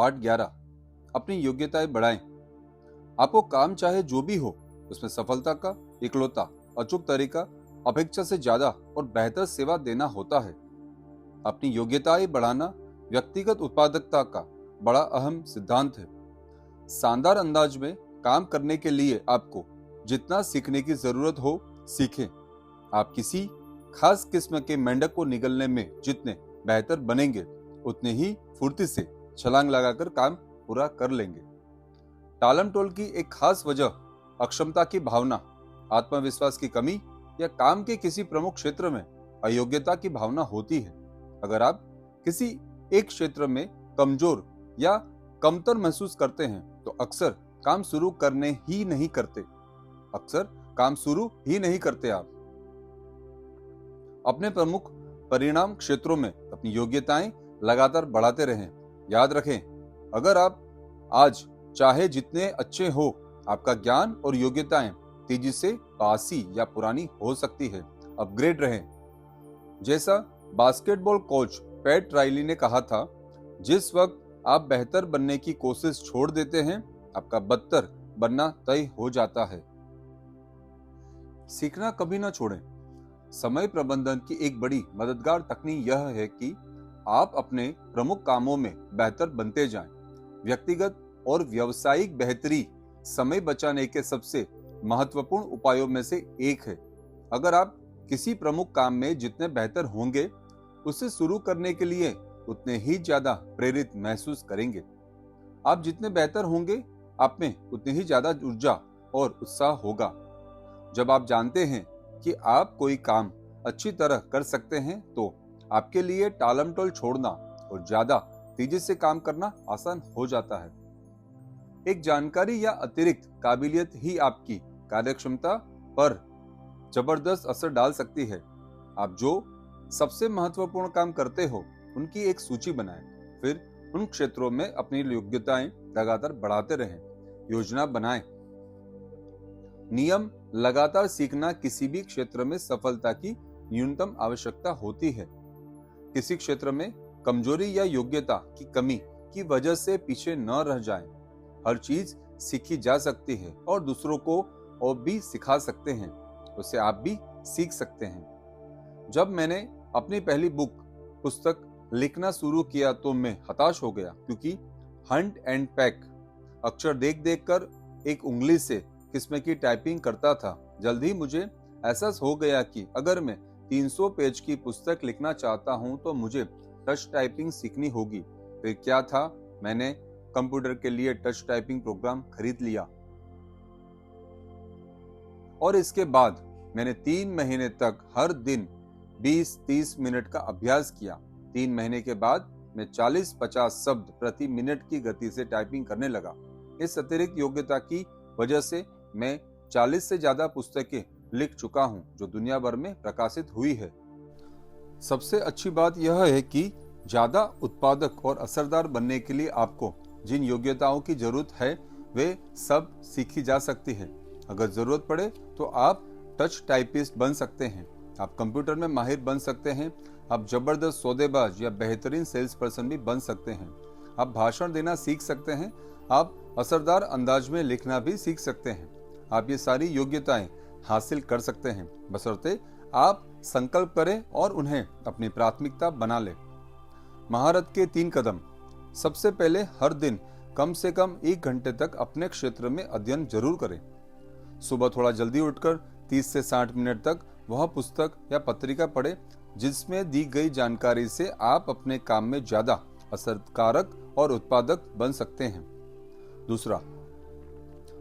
Part 11। अपनी योग्यताएं बढ़ाएं। आपको काम चाहे जो भी हो, उसमें सफलता का इकलौता अचूक तरीका अपेक्षा से ज्यादा और बेहतर सेवा देना होता है। अपनी योग्यताएं बढ़ाना व्यक्तिगत उत्पादकता का बड़ा अहम सिद्धांत है। शानदार अंदाज में काम करने के लिए आपको जितना सीखने की जरूरत हो सीखें। आप किसी खास किस्म के मेंढक को निगलने में जितने बेहतर बनेंगे, उतने ही फुर्ती से छलांग लगाकर काम पूरा कर लेंगे। टालम टोल की एक खास वजह अक्षमता की भावना, आत्मविश्वास की कमी या काम के किसी प्रमुख क्षेत्र में अयोग्यता की भावना होती है। अगर आप किसी एक क्षेत्र में कमजोर या कमतर महसूस करते हैं तो अक्सर काम शुरू ही नहीं करते आप अपने प्रमुख परिणाम क्षेत्रों में अपनी योग्यताएं लगातार बढ़ाते रहें। याद रखें, अगर आप आज चाहे जितने अच्छे हो, आपका ज्ञान और योग्यताएं तेजी से बासी या पुरानी हो सकती है। अपग्रेड रहें। जैसा बास्केटबॉल कोच पैट राइली ने कहा था, जिस वक्त आप बेहतर बनने की कोशिश छोड़ देते हैं, आपका बदतर बनना तय हो जाता है। सीखना कभी ना छोड़ें। समय प्रबंधन की एक बड़ी मददगार तकनीक यह है कि आप अपने प्रमुख कामों में बेहतर बनते जाएं। व्यक्तिगत और व्यावसायिक बेहतरी समय बचाने के सबसे महत्वपूर्ण उपायों में से एक है। अगर आप किसी प्रमुख काम में जितने बेहतर होंगे, उसे शुरू करने के लिए उतने ही ज्यादा प्रेरित महसूस करेंगे। आप जितने बेहतर होंगे, आप में उतनी ही ज्यादा ऊर्जा और उत्साह होगा। जब आप जानते हैं कि आप कोई काम अच्छी तरह कर सकते हैं, तो आपके लिए टालमटोल छोड़ना और ज्यादा तेजी से काम करना आसान हो जाता है। एक जानकारी या अतिरिक्त काबिलियत ही आपकी कार्यक्षमता पर जबरदस्त असर डाल सकती है। आप जो सबसे महत्वपूर्ण काम करते हो, उनकी एक सूची बनाएं। फिर उन क्षेत्रों में अपनी योग्यताएं लगातार बढ़ाते रहें। योजना बनाएं। नियम लगातार सीखना किसी भी क्षेत्र में सफलता की न्यूनतम आवश्यकता होती है। किसी क्षेत्र में कमजोरी या योग्यता की कमी की वजह से पीछे न रह जाएं। हर चीज सीखी जा सकती है और दूसरों को और भी सिखा सकते हैं, उससे आप भी सीख सकते हैं। जब मैंने अपनी पहली पुस्तक लिखना शुरू किया तो मैं हताश हो गया, क्योंकि हंट एंड पैक अक्षर देख देख कर एक उंगली से किस्म की टाइपिंग करता था। जल्द ही मुझे एहसास हो गया कि अगर मैं 300 पेज की पुस्तक लिखना चाहता हूं तो मुझे टच टाइपिंग सीखनी होगी। फिर क्या था, मैंने कंप्यूटर के लिए टच टाइपिंग प्रोग्राम खरीद लिया और इसके बाद मैंने 3 महीने तक हर दिन 20-30 मिनट का अभ्यास किया। 3 महीने के बाद मैं 40-50 शब्द प्रति मिनट की गति से टाइपिंग करने लगा। इस अतिरिक्त योग्यता की वजह से मैं 40 से ज्यादा पुस्तकें लिख चुका हूं, जो दुनिया भर में प्रकाशित हुई है। सबसे अच्छी बात यह है कि ज्यादा उत्पादक और असरदार बनने के लिए आपको जिन योग्यताओं की जरूरत है, वे सब सीखी जा सकती है। अगर जरूरत पड़े तो आप टच टाइपिस्ट बन सकते हैं, आप कंप्यूटर में माहिर बन सकते हैं, आप जबरदस्त सौदेबाज या बेहतरीन सेल्स पर्सन भी बन सकते हैं, आप भाषण देना सीख सकते हैं, आप असरदार अंदाज में लिखना भी सीख सकते हैं। आप ये सारी योग्यताएं हासिल कर सकते हैं, बशर्ते आप संकल्प करें और उन्हें अपनी प्राथमिकता बना लें। महारत के 3 कदम। सबसे पहले, हर दिन कम से कम 1 घंटे तक अपने क्षेत्र में अध्ययन जरूर करें। सुबह थोड़ा जल्दी उठकर 30 से 60 मिनट तक वह पुस्तक या पत्रिका पढ़ें जिसमें दी गई जानकारी से आप अपने काम में ज्यादा असरकारक और उत्पादक बन सकते हैं। दूसरा,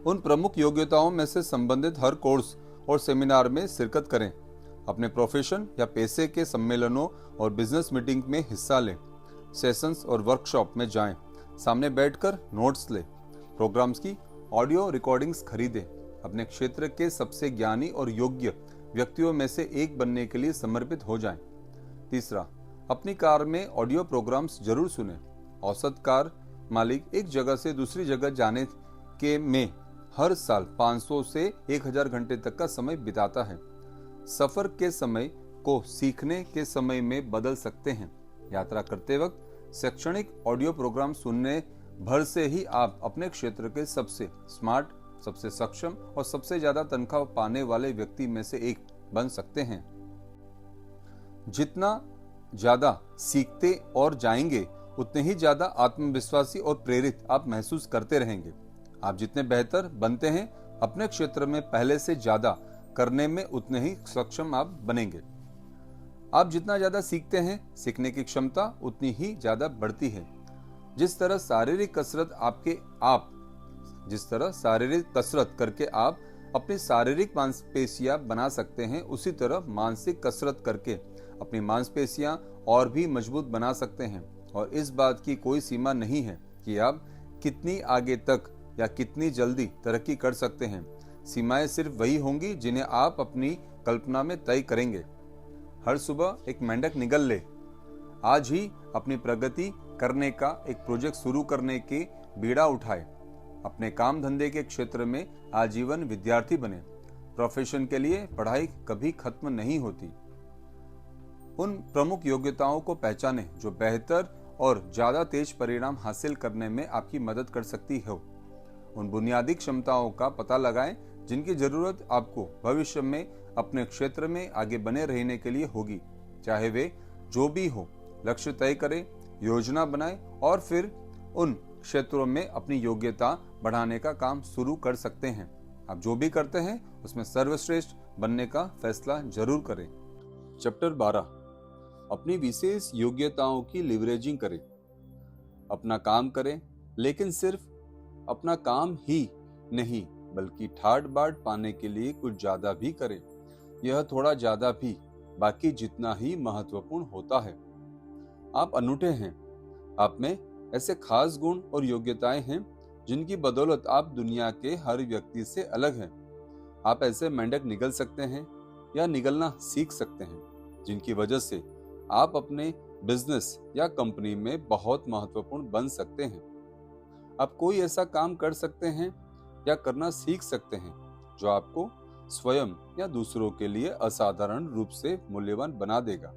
उन प्रमुख योग्यताओं में से संबंधित हर कोर्स और सेमिनार में शिरकत करें। अपने प्रोफेशन या पेशे के सम्मेलनों और बिजनेस मीटिंग में हिस्सा लें। सेशंस और वर्कशॉप में जाएं। सामने बैठकर नोट्स लें। प्रोग्राम्स की ऑडियो रिकॉर्डिंग्स खरीदें। अपने क्षेत्र के सबसे ज्ञानी और योग्य व्यक्तियों में से एक बनने के लिए समर्पित हो जाएं। तीसरा, अपनी कार में ऑडियो प्रोग्राम्स जरूर सुनें। औसत कार मालिक एक जगह से दूसरी जगह जाने के में हर साल 500 से 1000 घंटे तक का समय बिताता है। सफर के समय को सीखने के समय में बदल सकते हैं। यात्रा करते वक्त शैक्षणिक ऑडियो प्रोग्राम सुनने भर से ही आप अपने क्षेत्र के सबसे स्मार्ट, सबसे सक्षम और सबसे ज्यादा तनख्वाह पाने वाले व्यक्ति में से एक बन सकते हैं। जितना ज्यादा सीखते और जाएंगे उतने ही ज्यादा आत्मविश्वासी और प्रेरित आप महसूस करते रहेंगे। आप जितने बेहतर बनते हैं अपने क्षेत्र में पहले से ज्यादा करने में उतने ही सक्षम आप बनेंगे। आप जितना ज्यादा सीखते हैं सीखने की क्षमता उतनी ही ज्यादा बढ़ती है। जिस तरह शारीरिक कसरत करके आप अपनी शारीरिक मांसपेशियां बना सकते हैं, उसी तरह मानसिक कसरत करके अपनी मांसपेशियां और भी मजबूत बना सकते हैं। और इस बात की कोई सीमा नहीं है कि आप कितनी आगे तक या कितनी जल्दी तरक्की कर सकते हैं। सीमाएं सिर्फ वही होंगी जिन्हें आप अपनी कल्पना में तय करेंगे। हर सुबह एक मेंढक निगल ले। आज ही अपनी प्रगति करने का एक प्रोजेक्ट शुरू करने की बीड़ा उठाए। अपने काम धंधे के क्षेत्र में आजीवन विद्यार्थी बने। प्रोफेशन के लिए पढ़ाई कभी खत्म नहीं होती। उन प्रमुख योग्यताओं को पहचानें जो बेहतर और ज्यादा तेज परिणाम हासिल करने में आपकी मदद कर सकती हो। उन बुनियादी क्षमताओं का पता लगाएं जिनकी जरूरत आपको भविष्य में अपने क्षेत्र में आगे बने रहने के लिए होगी। चाहे वे जो भी हो, लक्ष्य तय करें, योजना बनाएं और फिर उन क्षेत्रों में अपनी योग्यता बढ़ाने का काम शुरू कर सकते हैं। आप जो भी करते हैं उसमें सर्वश्रेष्ठ बनने का फैसला जरूर करें। चैप्टर 12, अपनी विशेष योग्यताओं की लिवरेजिंग करें। अपना काम करें, लेकिन सिर्फ अपना काम ही नहीं बल्कि ठाट बाट पाने के लिए कुछ ज्यादा भी करें। यह थोड़ा ज्यादा भी बाकी जितना ही महत्वपूर्ण होता है। आप अनूठे हैं। आप में ऐसे खास गुण और योग्यताएं हैं जिनकी बदौलत आप दुनिया के हर व्यक्ति से अलग हैं। आप ऐसे मेंढक निगल सकते हैं या निगलना सीख सकते हैं जिनकी वजह से आप अपने बिजनेस या कंपनी में बहुत महत्वपूर्ण बन सकते हैं। आप कोई ऐसा काम कर सकते हैं या करना सीख सकते हैं जो आपको स्वयं या दूसरों के लिए असाधारण रूप से मूल्यवान बना देगा।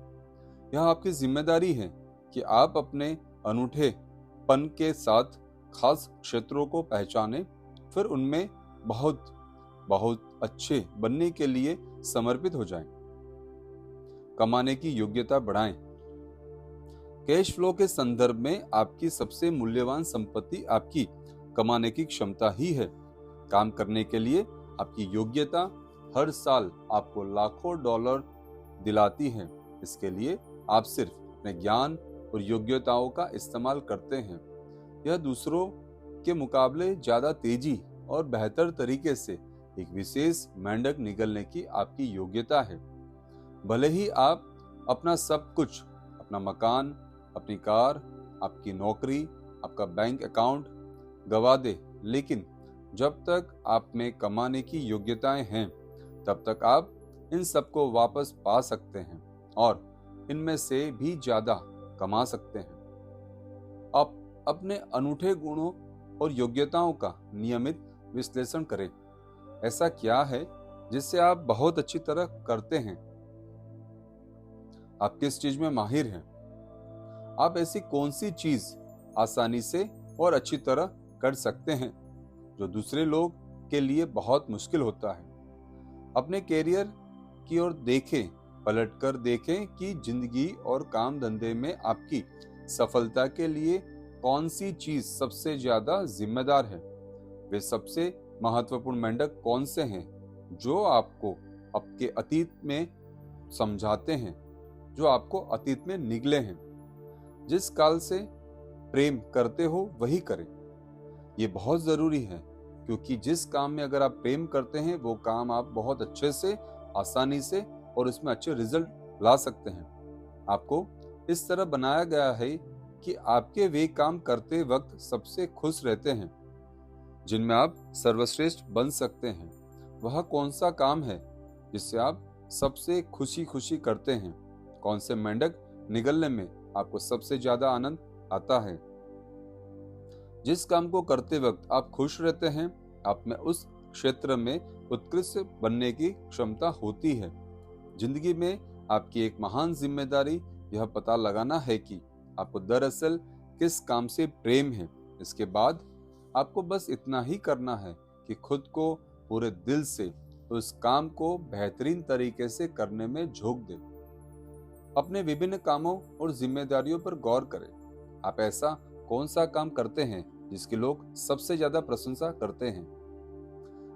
यह आपकी जिम्मेदारी है कि आप अपने अनूठेपन के साथ खास क्षेत्रों को पहचानें, फिर उनमें बहुत बहुत अच्छे बनने के लिए समर्पित हो जाएं। कमाने की योग्यता बढ़ाएं। कैश फ्लो के संदर्भ में आपकी सबसे मूल्यवान संपत्ति आपकी कमाने की क्षमता ही है। काम करने के लिए आपकी योग्यता हर साल आपको लाखों डॉलर दिलाती है। इसके लिए आप सिर्फ अपने ज्ञान और योग्यताओं का इस्तेमाल करते हैं। यह दूसरों के मुकाबले ज्यादा तेजी और बेहतर तरीके से एक विशेष मेंढक निगलने की आपकी योग्यता है। भले ही आप अपना सब कुछ, अपना मकान, अपनी कार, आपकी नौकरी, आपका बैंक अकाउंट गवा दे, लेकिन जब तक आप में कमाने की योग्यताएं हैं तब तक आप इन सबको वापस पा सकते हैं और इनमें से भी ज्यादा कमा सकते हैं। आप अपने अनूठे गुणों और योग्यताओं का नियमित विश्लेषण करें। ऐसा क्या है जिससे आप बहुत अच्छी तरह करते हैं? आप किस चीज में माहिर हैं? आप ऐसी कौन सी चीज आसानी से और अच्छी तरह कर सकते हैं जो दूसरे लोग के लिए बहुत मुश्किल होता है? अपने कैरियर की ओर देखें, पलटकर देखें कि जिंदगी और काम धंधे में आपकी सफलता के लिए कौन सी चीज सबसे ज्यादा जिम्मेदार है। वे सबसे महत्वपूर्ण मेंढक कौन से हैं जो आपको आपके अतीत में समझाते हैं, जो आपको अतीत में निगले हैं। जिस काल से प्रेम करते हो वही करें। ये बहुत जरूरी है, क्योंकि जिस काम में अगर आप प्रेम करते हैं वो काम आप बहुत अच्छे से, आसानी से और उसमें अच्छे रिजल्ट ला सकते हैं। आपको इस तरह बनाया गया है कि आपके वे काम करते वक्त सबसे खुश रहते हैं जिनमें आप सर्वश्रेष्ठ बन सकते हैं। वह कौन सा काम है जिससे आप सबसे खुशी खुशी करते हैं? कौन से मेंढक निगलने में आपको सबसे ज्यादा आनंद आता है? जिस काम को करते वक्त आप खुश रहते हैं, आप में उस क्षेत्र में उत्कृष्ट बनने की क्षमता होती है। जिंदगी में आपकी एक महान जिम्मेदारी यह पता लगाना है कि आपको दरअसल किस काम से प्रेम है। इसके बाद आपको बस इतना ही करना है कि खुद को पूरे दिल से उस काम को बेहतरीन तरीके से करने में झोंक दें। अपने विभिन्न कामों और जिम्मेदारियों पर गौर करें। आप ऐसा कौन सा काम करते हैं जिसकी लोग सबसे ज्यादा प्रशंसा करते हैं?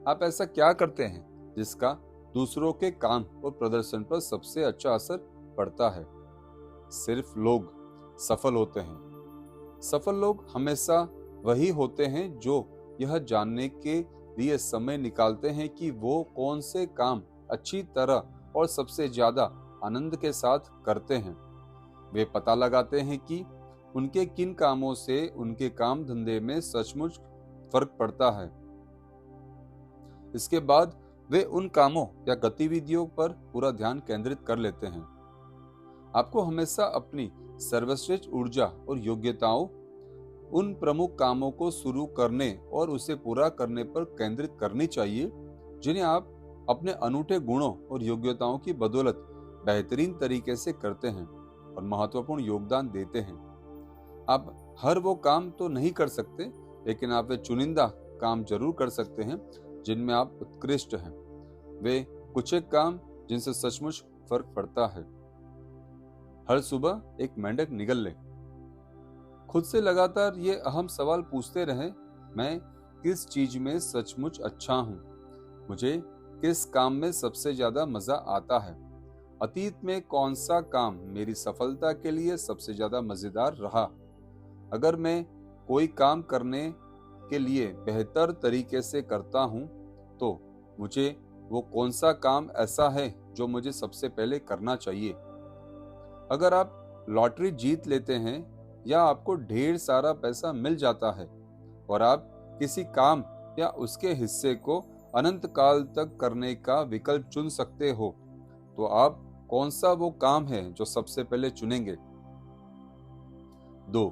आप ऐसा क्या करते हैं जिसका दूसरों के काम और प्रदर्शन पर सबसे अच्छा असर पड़ता है? सिर्फ लोग सफल होते हैं। सफल लोग हमेशा वही होते हैं जो यह जानने के लिए समय निकालते हैं कि वो कौन से काम अच्छी तरह और सबसे ज्यादा आनंद के साथ करते हैं। वे पता लगाते हैं कि उनके किन कामों से उनके काम धंधे में सचमुच फर्क पड़ता है। इसके बाद वे उन कामों या गतिविधियों पर पूरा ध्यान केंद्रित कर लेते हैं। आपको हमेशा अपनी सर्वश्रेष्ठ ऊर्जा और योग्यताओं उन प्रमुख कामों को शुरू करने और उसे पूरा करने पर केंद्रित करनी चाहिए जिन्हें आप अपने अनूठे गुणों और योग्यताओं की बदौलत बेहतरीन तरीके से करते हैं और महत्वपूर्ण योगदान देते हैं। आप हर वो काम तो नहीं कर सकते, लेकिन आप वे चुनिंदा काम जरूर कर सकते हैं जिनमें आप उत्कृष्ट हैं। वे कुछ एक काम जिनसे सचमुच फर्क पड़ता है। हर सुबह एक मेंढक निगल ले। खुद से लगातार ये अहम सवाल पूछते रहें, मैं किस चीज में सचमुच अच्छा हूँ? मुझे किस काम में सबसे ज्यादा मजा आता है? अतीत में कौन सा काम मेरी सफलता के लिए सबसे ज्यादा मजेदार रहा? अगर मैं कोई काम करने के लिए बेहतर तरीके से करता हूँ तो मुझे वो कौन सा काम ऐसा है जो मुझे सबसे पहले करना चाहिए? अगर आप लॉटरी जीत लेते हैं या आपको ढेर सारा पैसा मिल जाता है और आप किसी काम या उसके हिस्से को अनंत काल तक करने का विकल्प चुन सकते हो, तो आप कौन सा वो काम है जो सबसे पहले चुनेंगे? 2.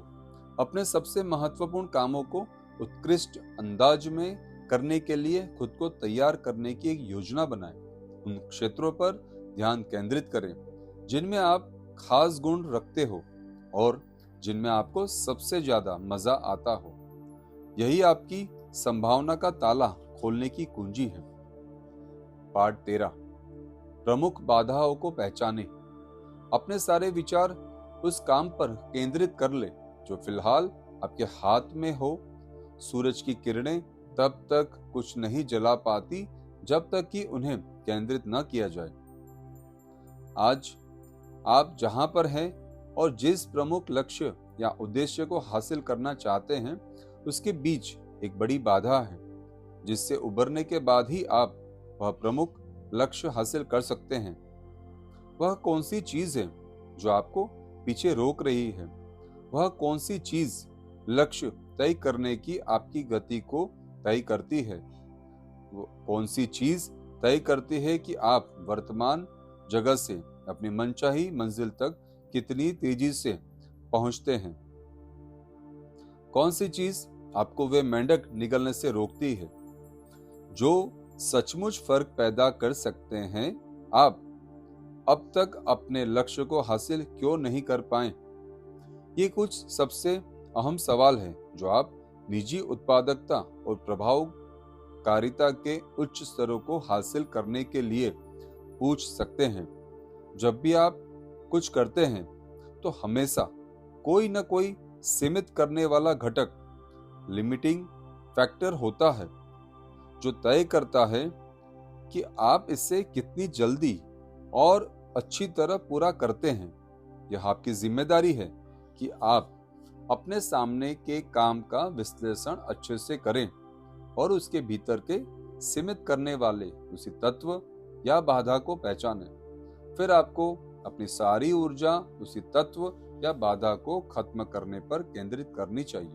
अपने सबसे महत्वपूर्ण कामों को उत्कृष्ट अंदाज में करने के लिए खुद को तैयार करने की एक योजना बनाएं। उन क्षेत्रों पर ध्यान केंद्रित करें जिनमें आप खास गुण रखते हो और जिनमें आपको सबसे ज्यादा मजा आता हो। यही आपकी संभावना का ताला खोलने की कुंजी है। पार्ट 13, प्रमुख बाधाओं को पहचानें। अपने सारे विचार उस काम पर केंद्रित कर ले जो फिलहाल आपके हाथ में हो। सूरज की किरणें तब तक कुछ नहीं जला पाती जब तक कि उन्हें केंद्रित न किया जाए। आज आप जहां पर हैं और जिस प्रमुख लक्ष्य या उद्देश्य को हासिल करना चाहते हैं, उसके बीच एक बड़ी बाधा है जिससे उबरने के बाद ही आप वह प्रमुख लक्ष्य हासिल कर सकते हैं। वह कौन सी चीज है जो आपको पीछे रोक रही है? वह कौन सी चीज लक्ष्य तय करने की आपकी गति को तय करती है? वो कौन सी चीज तय करती है कि आप वर्तमान जगह से अपनी मनचाही मंजिल तक कितनी तेजी से पहुंचते हैं? कौन सी चीज आपको वे मेंढक निगलने से रोकती है? जो सचमुच फर्क पैदा कर सकते हैं, आप अब तक अपने लक्ष्य को हासिल क्यों नहीं कर पाए? ये कुछ सबसे अहम सवाल है जो आप निजी उत्पादकता और प्रभावकारिता के उच्च स्तरों को हासिल करने के लिए पूछ सकते हैं। जब भी आप कुछ करते हैं तो हमेशा कोई न कोई सीमित करने वाला घटक, लिमिटिंग फैक्टर होता है जो तय करता है कि आप इसे कितनी जल्दी और अच्छी तरह पूरा करते हैं। यह आपकी जिम्मेदारी है कि आप अपने सामने के काम का विश्लेषण अच्छे से करें और उसके भीतर के सीमित करने वाले उसी तत्व या बाधा को पहचानें। फिर आपको अपनी सारी ऊर्जा उसी तत्व या बाधा को खत्म करने पर केंद्रित करनी चाहिए।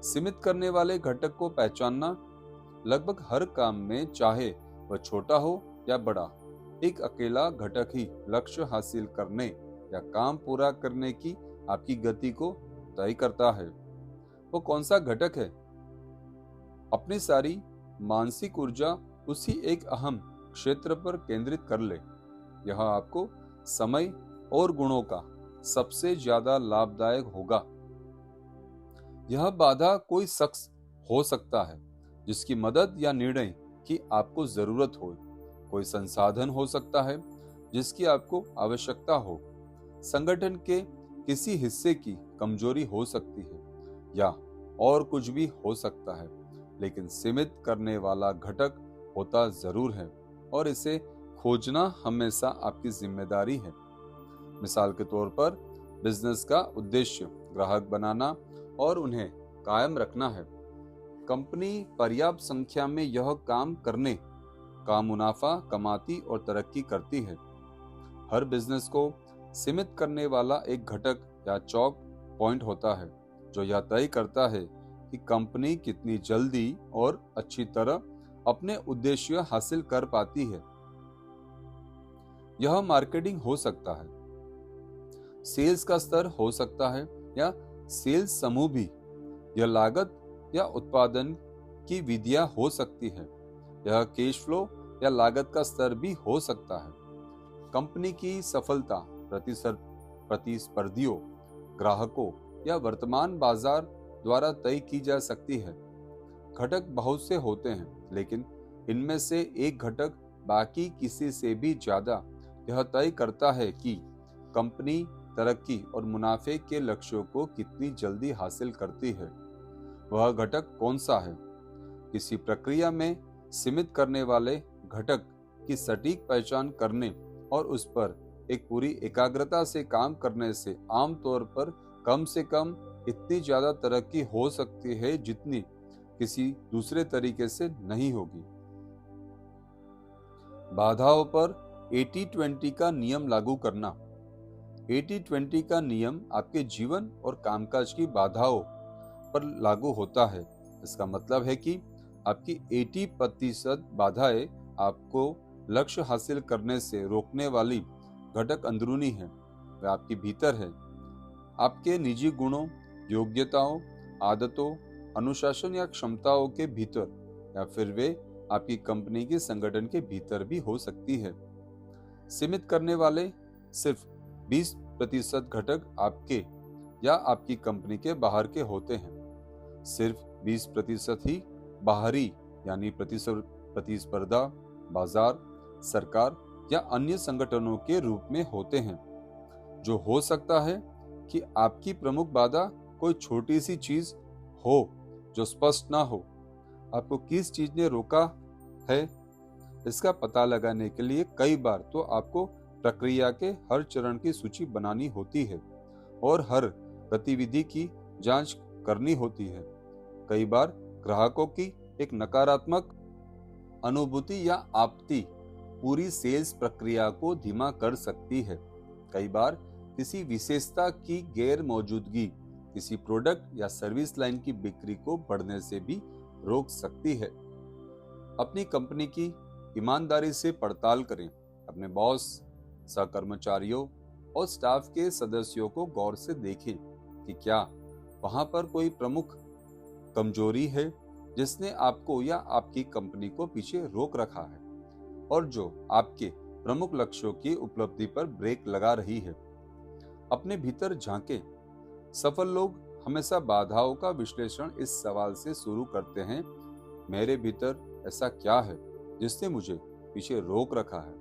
सीमित करने वाले घटक को पहचानना लगभग हर काम में, चाहे वह छोटा हो या बड़ा, एक अकेला घटक ही लक्ष्य हासिल करने या काम पूरा करने की आपकी गति को तय करता है। वो कौन सा घटक है? अपनी सारी मानसिक ऊर्जा उसी एक अहम क्षेत्र पर केंद्रित कर ले। यह आपको समय और गुणों का सबसे ज्यादा लाभदायक होगा। यह बाधा कोई शख्स हो सकता है जिसकी मदद या निर्णय की आपको जरूरत हो, कोई संसाधन हो सकता है जिसकी आपको आवश्यकता हो, संगठन के किसी हिस्से की कमजोरी हो सकती है या और कुछ भी हो सकता है, लेकिन सीमित करने वाला घटक होता जरूर है और इसे खोजना हमेशा आपकी जिम्मेदारी है। मिसाल के तौर पर बिजनेस का उद्देश्य ग्राहक बनाना और उन्हें कायम रखना है। कंपनी पर्याप्त संख्या में यह काम करने का मुनाफा कमाती और तरक्की करती है। हर बिजनेस को सीमित करने वाला एक घटक या चौक पॉइंट होता है जो यह तय करता है कि कंपनी कितनी जल्दी और अच्छी तरह अपने उद्देश्य हासिल कर पाती है। यह मार्केटिंग हो सकता है, सेल्स का स्तर हो सकता है या सेल्स समूह भी, यह लागत या उत्पादन की विधियां हो सकती है, यह कैश फ्लो या लागत का स्तर भी हो सकता है। कंपनी की सफलता प्रतिस्पर्धियों, ग्राहकों या वर्तमान बाजार द्वारा तय की जा सकती है। घटक बहुत से होते हैं, लेकिन इनमें से एक घटक बाकी किसी से भी ज्यादा यह तय करता है कि कंपनी तरक्की और मुनाफे के लक्ष्यों को कितनी जल्दी हासिल करती है। वह घटक कौन सा है? किसी प्रक्रिया में सीमित करने वाले घटक की सटीक पहचान करने और उस पर एक पूरी एकाग्रता से काम करने से आमतौर पर कम से कम इतनी ज्यादा तरक्की हो सकती है जितनी किसी दूसरे तरीके से नहीं होगी। बाधाओं पर 80-20 का नियम लागू करना। 80-20 का नियम आपके जीवन और कामकाज की बाधाओं पर लागू होता है। इसका मतलब है कि आपकी 80% बाधाएं आपको लक्ष्य हासिल करने से रोकने वाली घटक अंदरूनी है, वे आपके भीतर है। आपके निजी गुणों, योग्यताओं, आदतों, अनुशासन या क्षमताओं के भीतर, या फिर वे आपकी कंपनी के संगठन के भीतर भी हो सकती है। सीमित करने वाले सिर्फ 20% घटक आपके या आपकी कंपनी के बाहर के होते हैं। सिर्फ 20% ही बाहरी यानी प्रतिस्पर्धा, बाजार, सरकार या अन्य संगठनों के रूप में होते हैं। जो हो सकता है कि आपकी प्रमुख बाधा कोई छोटी सी चीज हो जो स्पष्ट ना हो। आपको किस चीज ने रोका है, इसका पता लगाने के लिए कई बार तो आपको प्रक्रिया के हर चरण की सूची बनानी होती है और हर गतिविधि की जांच करनी होती है। कई बार ग्राहकों की एक नकारात्मक अनुभूति या आपत्ति पूरी सेल्स प्रक्रिया को धीमा कर सकती है। कई बार किसी विशेषता की गैर मौजूदगी किसी प्रोडक्ट या सर्विस लाइन की बिक्री को बढ़ने से भी रोक सकती है। अपनी कंपनी की ईमानदारी से पड़ताल करें। अपने बॉस, सहकर्मचारियों और स्टाफ के सदस्यों को गौर से देखें कि क्या वहां पर कोई प्रमुख कमजोरी है जिसने आपको या आपकी कंपनी को पीछे रोक रखा है और जो आपके प्रमुख लक्ष्यों की उपलब्धि पर ब्रेक लगा रही है। अपने भीतर झांकें। सफल लोग हमेशा बाधाओं का विश्लेषण इस सवाल से शुरू करते हैं, मेरे भीतर ऐसा क्या है जिसने मुझे पीछे रोक रखा है।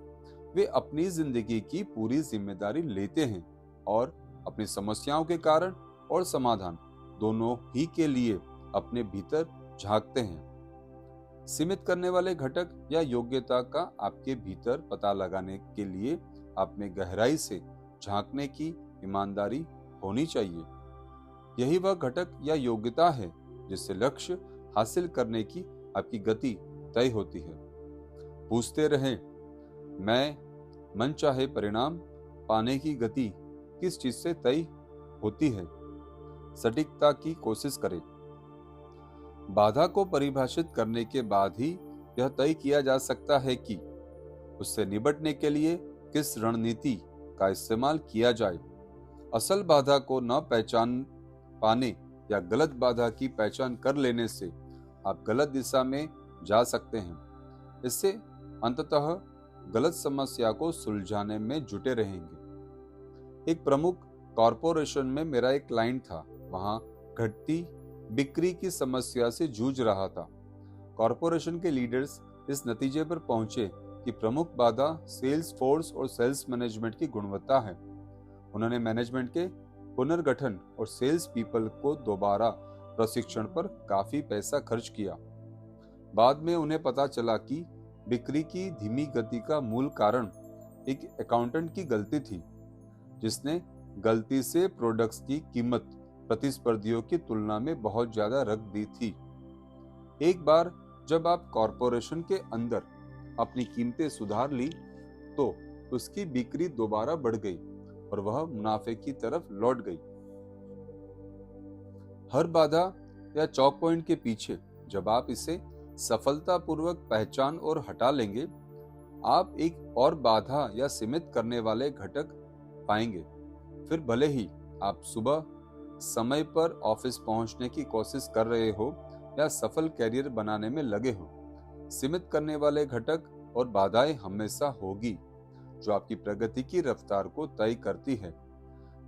वे अपनी जिंदगी की पूरी जिम्मेदारी लेते हैं और अपनी समस्याओं के कारण और समाधान दोनों ही के लिए अपने भीतर झांकते हैं। सीमित करने वाले घटक या योग्यता का आपके भीतर पता लगाने के लिए आप में गहराई से झांकने की ईमानदारी होनी चाहिए। यही वह घटक या योग्यता है जिससे लक्ष्य हासिल करने की आपकी गति तय होती है। पूछते रहें, मैं मनचाहे परिणाम पाने की गति किस चीज से तय होती है। सटीकता की कोशिश करें। बाधा को परिभाषित करने के बाद ही यह तय किया जा सकता है कि उससे निपटने के लिए किस रणनीति का इस्तेमाल किया जाए। असल बाधा को न पहचान पाने या गलत बाधा की पहचान कर लेने से आप गलत दिशा में जा सकते हैं। इससे अंततः गलत समस्या को सुलझाने में जुटे रहेंगे। एक प्रमुख कॉरपोरेशन में मेरा एक क्लाइंट था। वहां घटती बिक्री की समस्या से जूझ रहा था। कॉरपोरेशन के लीडर्स इस नतीजे पर पहुंचे कि प्रमुख बाधा सेल्स फोर्स और सेल्स मैनेजमेंट की गुणवत्ता है। उन्होंने मैनेजमेंट के पुनर्गठन और सेल्स पीपल को दोबारा प्रशिक्षण पर काफी पैसा खर्च किया। बाद में उन्हें पता चला कि बिक्री की धीमी गति का मूल कारण एक अकाउंटेंट की गलती थी, जिसने गलती से प्रोडक्ट्स की कीमत प्रतिस्पर्धियों की तुलना में बहुत ज्यादा रख दी थी। एक बार जब आप कॉरपोरेशन के अंदर अपनी कीमतें सुधार ली तो उसकी बिक्री दोबारा बढ़ गई और वह मुनाफे की तरफ लौट गई। हर बाधा या चौक पॉइंट के पीछे जब आप इसे सफलतापूर्वक पहचान और हटा लेंगे, आप एक और बाधा या सीमित करने वाले घटक पाएंगे। फिर भले ही आप सुबह समय पर ऑफिस पहुंचने की कोशिश कर रहे हो या सफल कैरियर बनाने में लगे हो, सीमित करने वाले घटक और बाधाएं हमेशा होगी जो आपकी प्रगति की रफ्तार को तय करती है।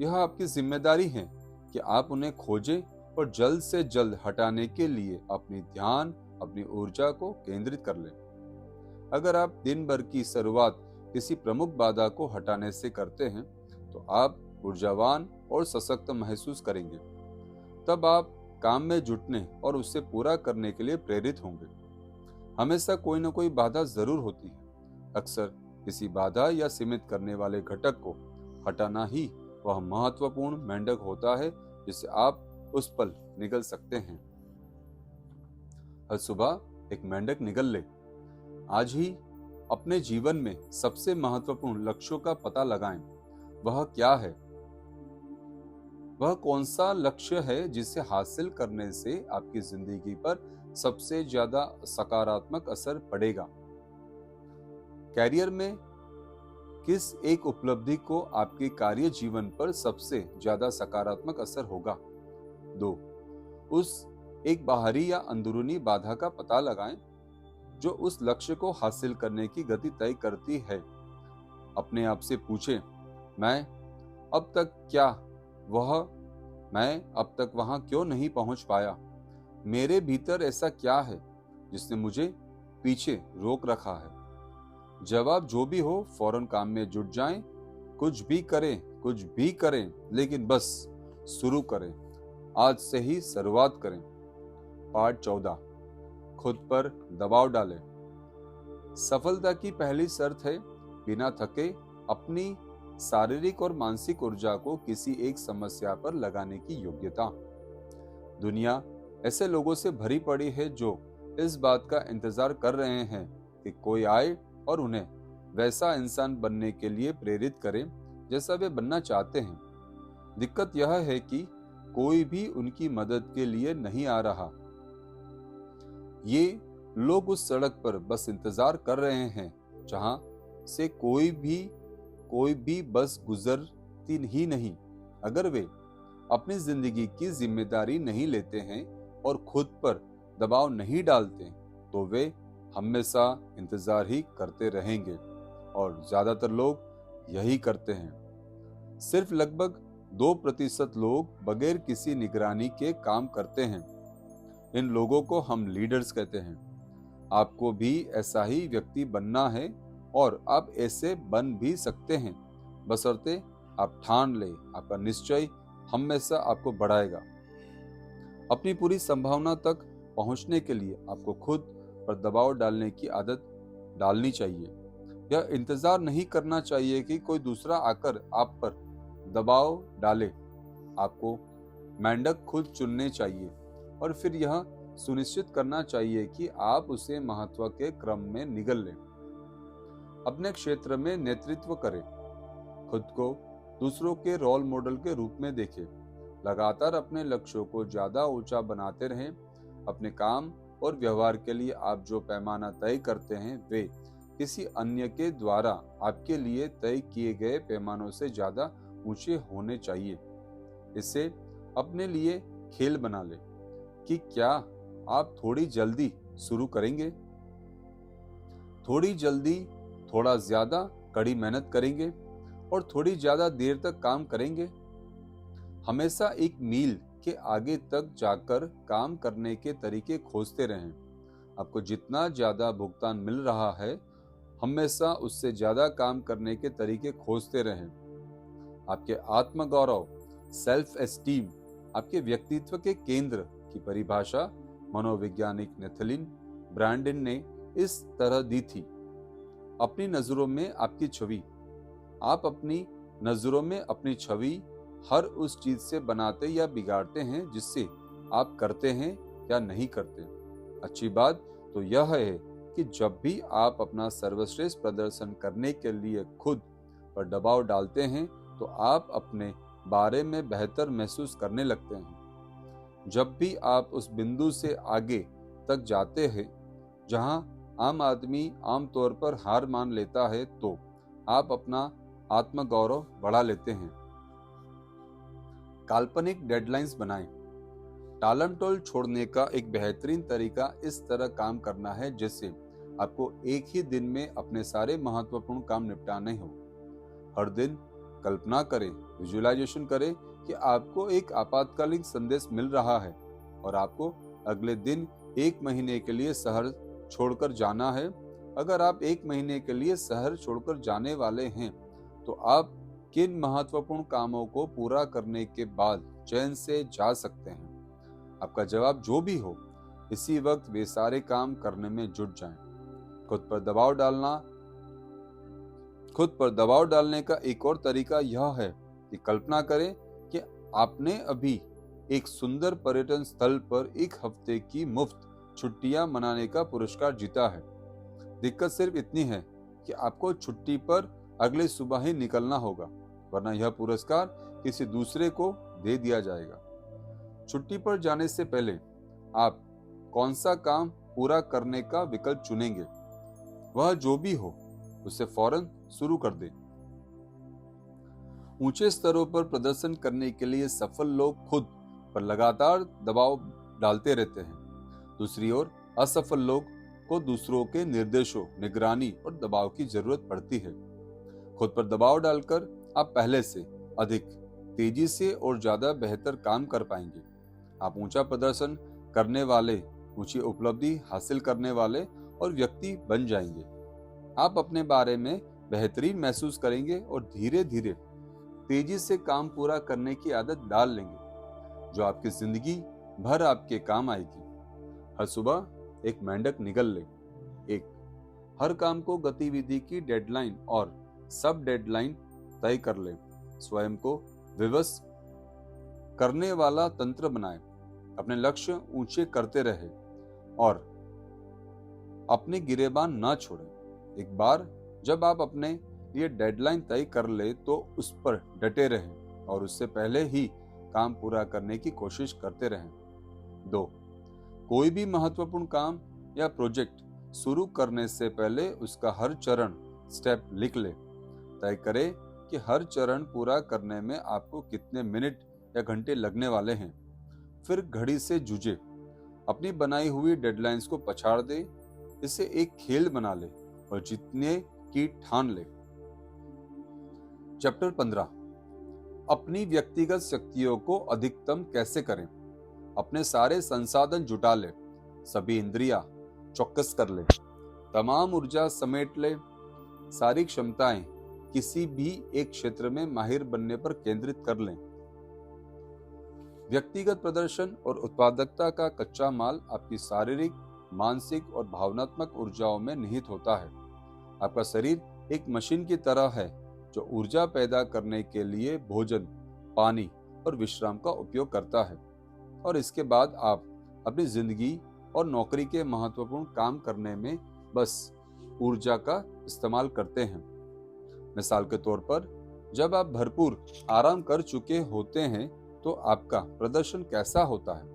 यह आपकी जिम्मेदारी है कि आप उन्हें खोजें और जल्द से जल्द हटाने के लिए अपनी ध्यान, अपनी ऊर्जा को केंद्रित कर लें। अगर आप दिन भर की शुरुआत किसी प्रमुख बाधा को हटाने से करते हैं तो आप ऊर्जावान और सशक्त महसूस करेंगे। तब आप काम में जुटने और उसे पूरा करने के लिए प्रेरित होंगे। हमेशा कोई न कोई बाधा जरूर होती है। अक्सर किसी बाधा या सीमित करने वाले घटक को हटाना ही वह महत्वपूर्ण मेंढक होता है जिससे आप उस पल निकल सकते हैं। हर सुबह एक मेंढक निकल ले। आज ही अपने जीवन में सबसे महत्वपूर्ण लक्ष्यों का पता लगाएं। वह क्या है? वह कौन सा लक्ष्य है जिसे हासिल करने से आपकी जिंदगी पर सबसे ज्यादा सकारात्मक असर पड़ेगा? कैरियर में किस एक उपलब्धि को आपके कार्य जीवन पर सबसे ज्यादा सकारात्मक असर होगा? 2. उस एक बाहरी या अंदरूनी बाधा का पता लगाएं जो उस लक्ष्य को हासिल करने की गति तय करती है। अपने आप से पूछें, मैं अब तक वहां क्यों नहीं पहुंच पाया? मेरे भीतर ऐसा क्या है जिसने मुझे पीछे रोक रखा है? जवाब जो भी हो, फौरन काम में जुट जाएं। कुछ भी करें, लेकिन बस शुरू करें। आज से ही शुरुआत करें। पार्ट 14, खुद पर दबाव डालें। सफलता की पहली शर्त है बिना थके अपनी शारीरिक और मानसिक ऊर्जा को किसी एक समस्या पर लगाने की योग्यता। दुनिया ऐसे लोगों से भरी पड़ी है जो इस बात का इंतजार कर रहे हैं कि कोई आए और उन्हें वैसा इंसान बनने के लिए प्रेरित करे जैसा वे बनना चाहते हैं। दिक्कत यह है कि कोई भी उनकी मदद के लिए नहीं आ रहा। ये लोग उस सड़क पर बस इंतजार कर रहे हैं जहां से कोई भी बस गुजरती ही नहीं। अगर वे अपनी जिंदगी की जिम्मेदारी नहीं लेते हैं और खुद पर दबाव नहीं डालते तो वे हमेशा इंतजार ही करते रहेंगे, और ज्यादातर लोग यही करते हैं। सिर्फ लगभग 2% लोग बगैर किसी निगरानी के काम करते हैं। इन लोगों को हम लीडर्स कहते हैं। आपको भी ऐसा ही व्यक्ति बनना है और आप ऐसे बन भी सकते हैं, बशर्ते आप ठान ले। आपका निश्चय हमेशा आपको बढ़ाएगा। अपनी पूरी संभावना तक पहुंचने के लिए आपको खुद पर दबाव डालने की आदत डालनी चाहिए। यह इंतजार नहीं करना चाहिए कि कोई दूसरा आकर आप पर दबाव डाले। आपको मेंढक खुद चुनने चाहिए और फिर यह सुनिश्चित करना चाहिए कि आप उसे महत्व के क्रम में निगल लें। अपने क्षेत्र में नेतृत्व करें। खुद को दूसरों के रोल मॉडल के रूप में देखें। लगातार अपने लक्ष्यों को ज्यादा ऊंचा बनाते रहें। अपने काम और व्यवहार के लिए आप जो पैमाना तय करते हैं वे किसी अन्य के द्वारा आपके लिए तय किए गए पैमानों से ज्यादा ऊंचे होने चाहिए। इससे अपने लिए खेल बना लें कि क्या आप थोड़ी जल्दी शुरू करेंगे, थोड़ी जल्दी, थोड़ा ज्यादा कड़ी मेहनत करेंगे और थोड़ी ज्यादा देर तक काम करेंगे। हमेशा एक मील के आगे तक जाकर काम करने के तरीके खोजते रहें। आपको जितना ज्यादा भुगतान मिल रहा है, हमेशा उससे ज्यादा काम करने के तरीके खोजते रहें। आपके आत्मगौरव, सेल्फ एस्टीम, आपके व्यक्तित्व के केंद्र की परिभाषा मनोवैज्ञानिक नेथलिन ब्रांडिन ने इस तरह दी थी। अपनी नजरों में आपकी छवि। आप अपनी नजरों में अपनी छवि हर उस चीज से बनाते या बिगाड़ते हैं जिससे आप करते हैं या नहीं करते। अच्छी बात तो यह है कि जब भी आप अपना सर्वश्रेष्ठ प्रदर्शन करने के लिए खुद पर दबाव डालते हैं तो आप अपने बारे में बेहतर महसूस करने लगते हैं। जब भी आप उस बिंदु से आगे तक जाते हैं जहां आम आदमी आमतौर पर हार मान लेता है, तो आप अपना आत्मगौरव बढ़ा लेते हैं। काल्पनिक डेडलाइंस बनाएं। टालमटोल छोड़ने का एक बेहतरीन तरीका इस तरह काम करना है जैसे आपको एक ही दिन में अपने सारे महत्वपूर्ण काम निपटाने हो। हर दिन कल्पना करें, विजुअलाइजेशन करें कि आपको एक आपातकालीन संदेश मिल रहा है और आपको अगले दिन 1 महीने के लिए शहर छोड़कर जाना है। अगर आप 1 महीने के लिए शहर छोड़कर जाने वाले हैं तो आप किन महत्वपूर्ण कामों को पूरा करने के बाद चैन से जा सकते हैं? आपका जवाब जो भी हो, इसी वक्त वे सारे काम करने में जुट जाएं। खुद पर दबाव डालने का एक और तरीका यह है कि कल्पना करें कि आपने अभी एक सुंदर पर्यटन स्थल पर 1 हफ्ते की मुफ्त छुट्टियां मनाने का पुरस्कार जीता है। दिक्कत सिर्फ इतनी है कि आपको छुट्टी पर अगले सुबह ही निकलना होगा, वरना यह पुरस्कार किसी दूसरे को दे दिया जाएगा। छुट्टी पर जाने से पहले आप कौन सा काम पूरा करने का विकल्प चुनेंगे? वह जो भी हो, उसे फौरन शुरू कर दें। ऊंचे स्तरों पर प्रदर्शन करने के लिए सफल लोग खुद पर लगातार दबाव डालते रहते हैं। दूसरी ओर असफल लोग को दूसरों के निर्देशों, निगरानी और दबाव की जरूरत पड़ती है। खुद पर दबाव डालकर आप पहले से अधिक तेजी से और ज्यादा बेहतर काम कर पाएंगे। आप ऊंचा प्रदर्शन करने वाले, ऊंची उपलब्धि हासिल करने वाले और व्यक्ति बन जाएंगे। आप अपने बारे में बेहतरीन महसूस करेंगे और धीरे धीरे तेजी से काम पूरा करने की आदत डाल लेंगे, जो आपकी जिंदगी भर आपके काम आएगी। हर सुबह एक मेंढक निगल ले। हर काम को गतिविधि की डेडलाइन और सब डेडलाइन तय कर ले। स्वयं को विवश करने वाला तंत्र बनाए। अपने लक्ष्य ऊंचे करते रहे और अपने गिरेबान ना छोड़े। एक बार जब आप अपने लिए डेडलाइन तय कर ले तो उस पर डटे रहें और उससे पहले ही काम पूरा करने की कोशिश करते रहें। 2. कोई भी महत्वपूर्ण काम या प्रोजेक्ट शुरू करने से पहले उसका हर चरण, स्टेप लिख ले। तय करें कि हर चरण पूरा करने में आपको कितने मिनट या घंटे लगने वाले हैं। फिर घड़ी से जूझे। अपनी बनाई हुई डेडलाइंस को पछाड़ दे, इसे एक खेल बना ले और जीतने की ठान ले। चैप्टर 15। अपनी व्यक्तिगत शक्तियों को अधिकतम कैसे करें? अपने सारे संसाधन जुटा ले, सभी इंद्रियां चौकस कर ले, तमाम ऊर्जा समेट ले, सारी क्षमताएं किसी भी एक क्षेत्र में माहिर बनने पर केंद्रित कर लें। व्यक्तिगत प्रदर्शन और उत्पादकता का कच्चा माल आपकी शारीरिक, मानसिक और भावनात्मक ऊर्जाओं में निहित होता है। आपका शरीर एक मशीन की तरह है जो ऊर्जा पैदा करने के लिए भोजन, पानी और विश्राम का उपयोग करता है, और इसके बाद आप अपनी जिंदगी और नौकरी के महत्वपूर्ण काम करने में बस ऊर्जा का इस्तेमाल करते हैं। मिसाल के तौर पर, जब आप भरपूर आराम कर चुके होते हैं तो आपका प्रदर्शन कैसा होता है?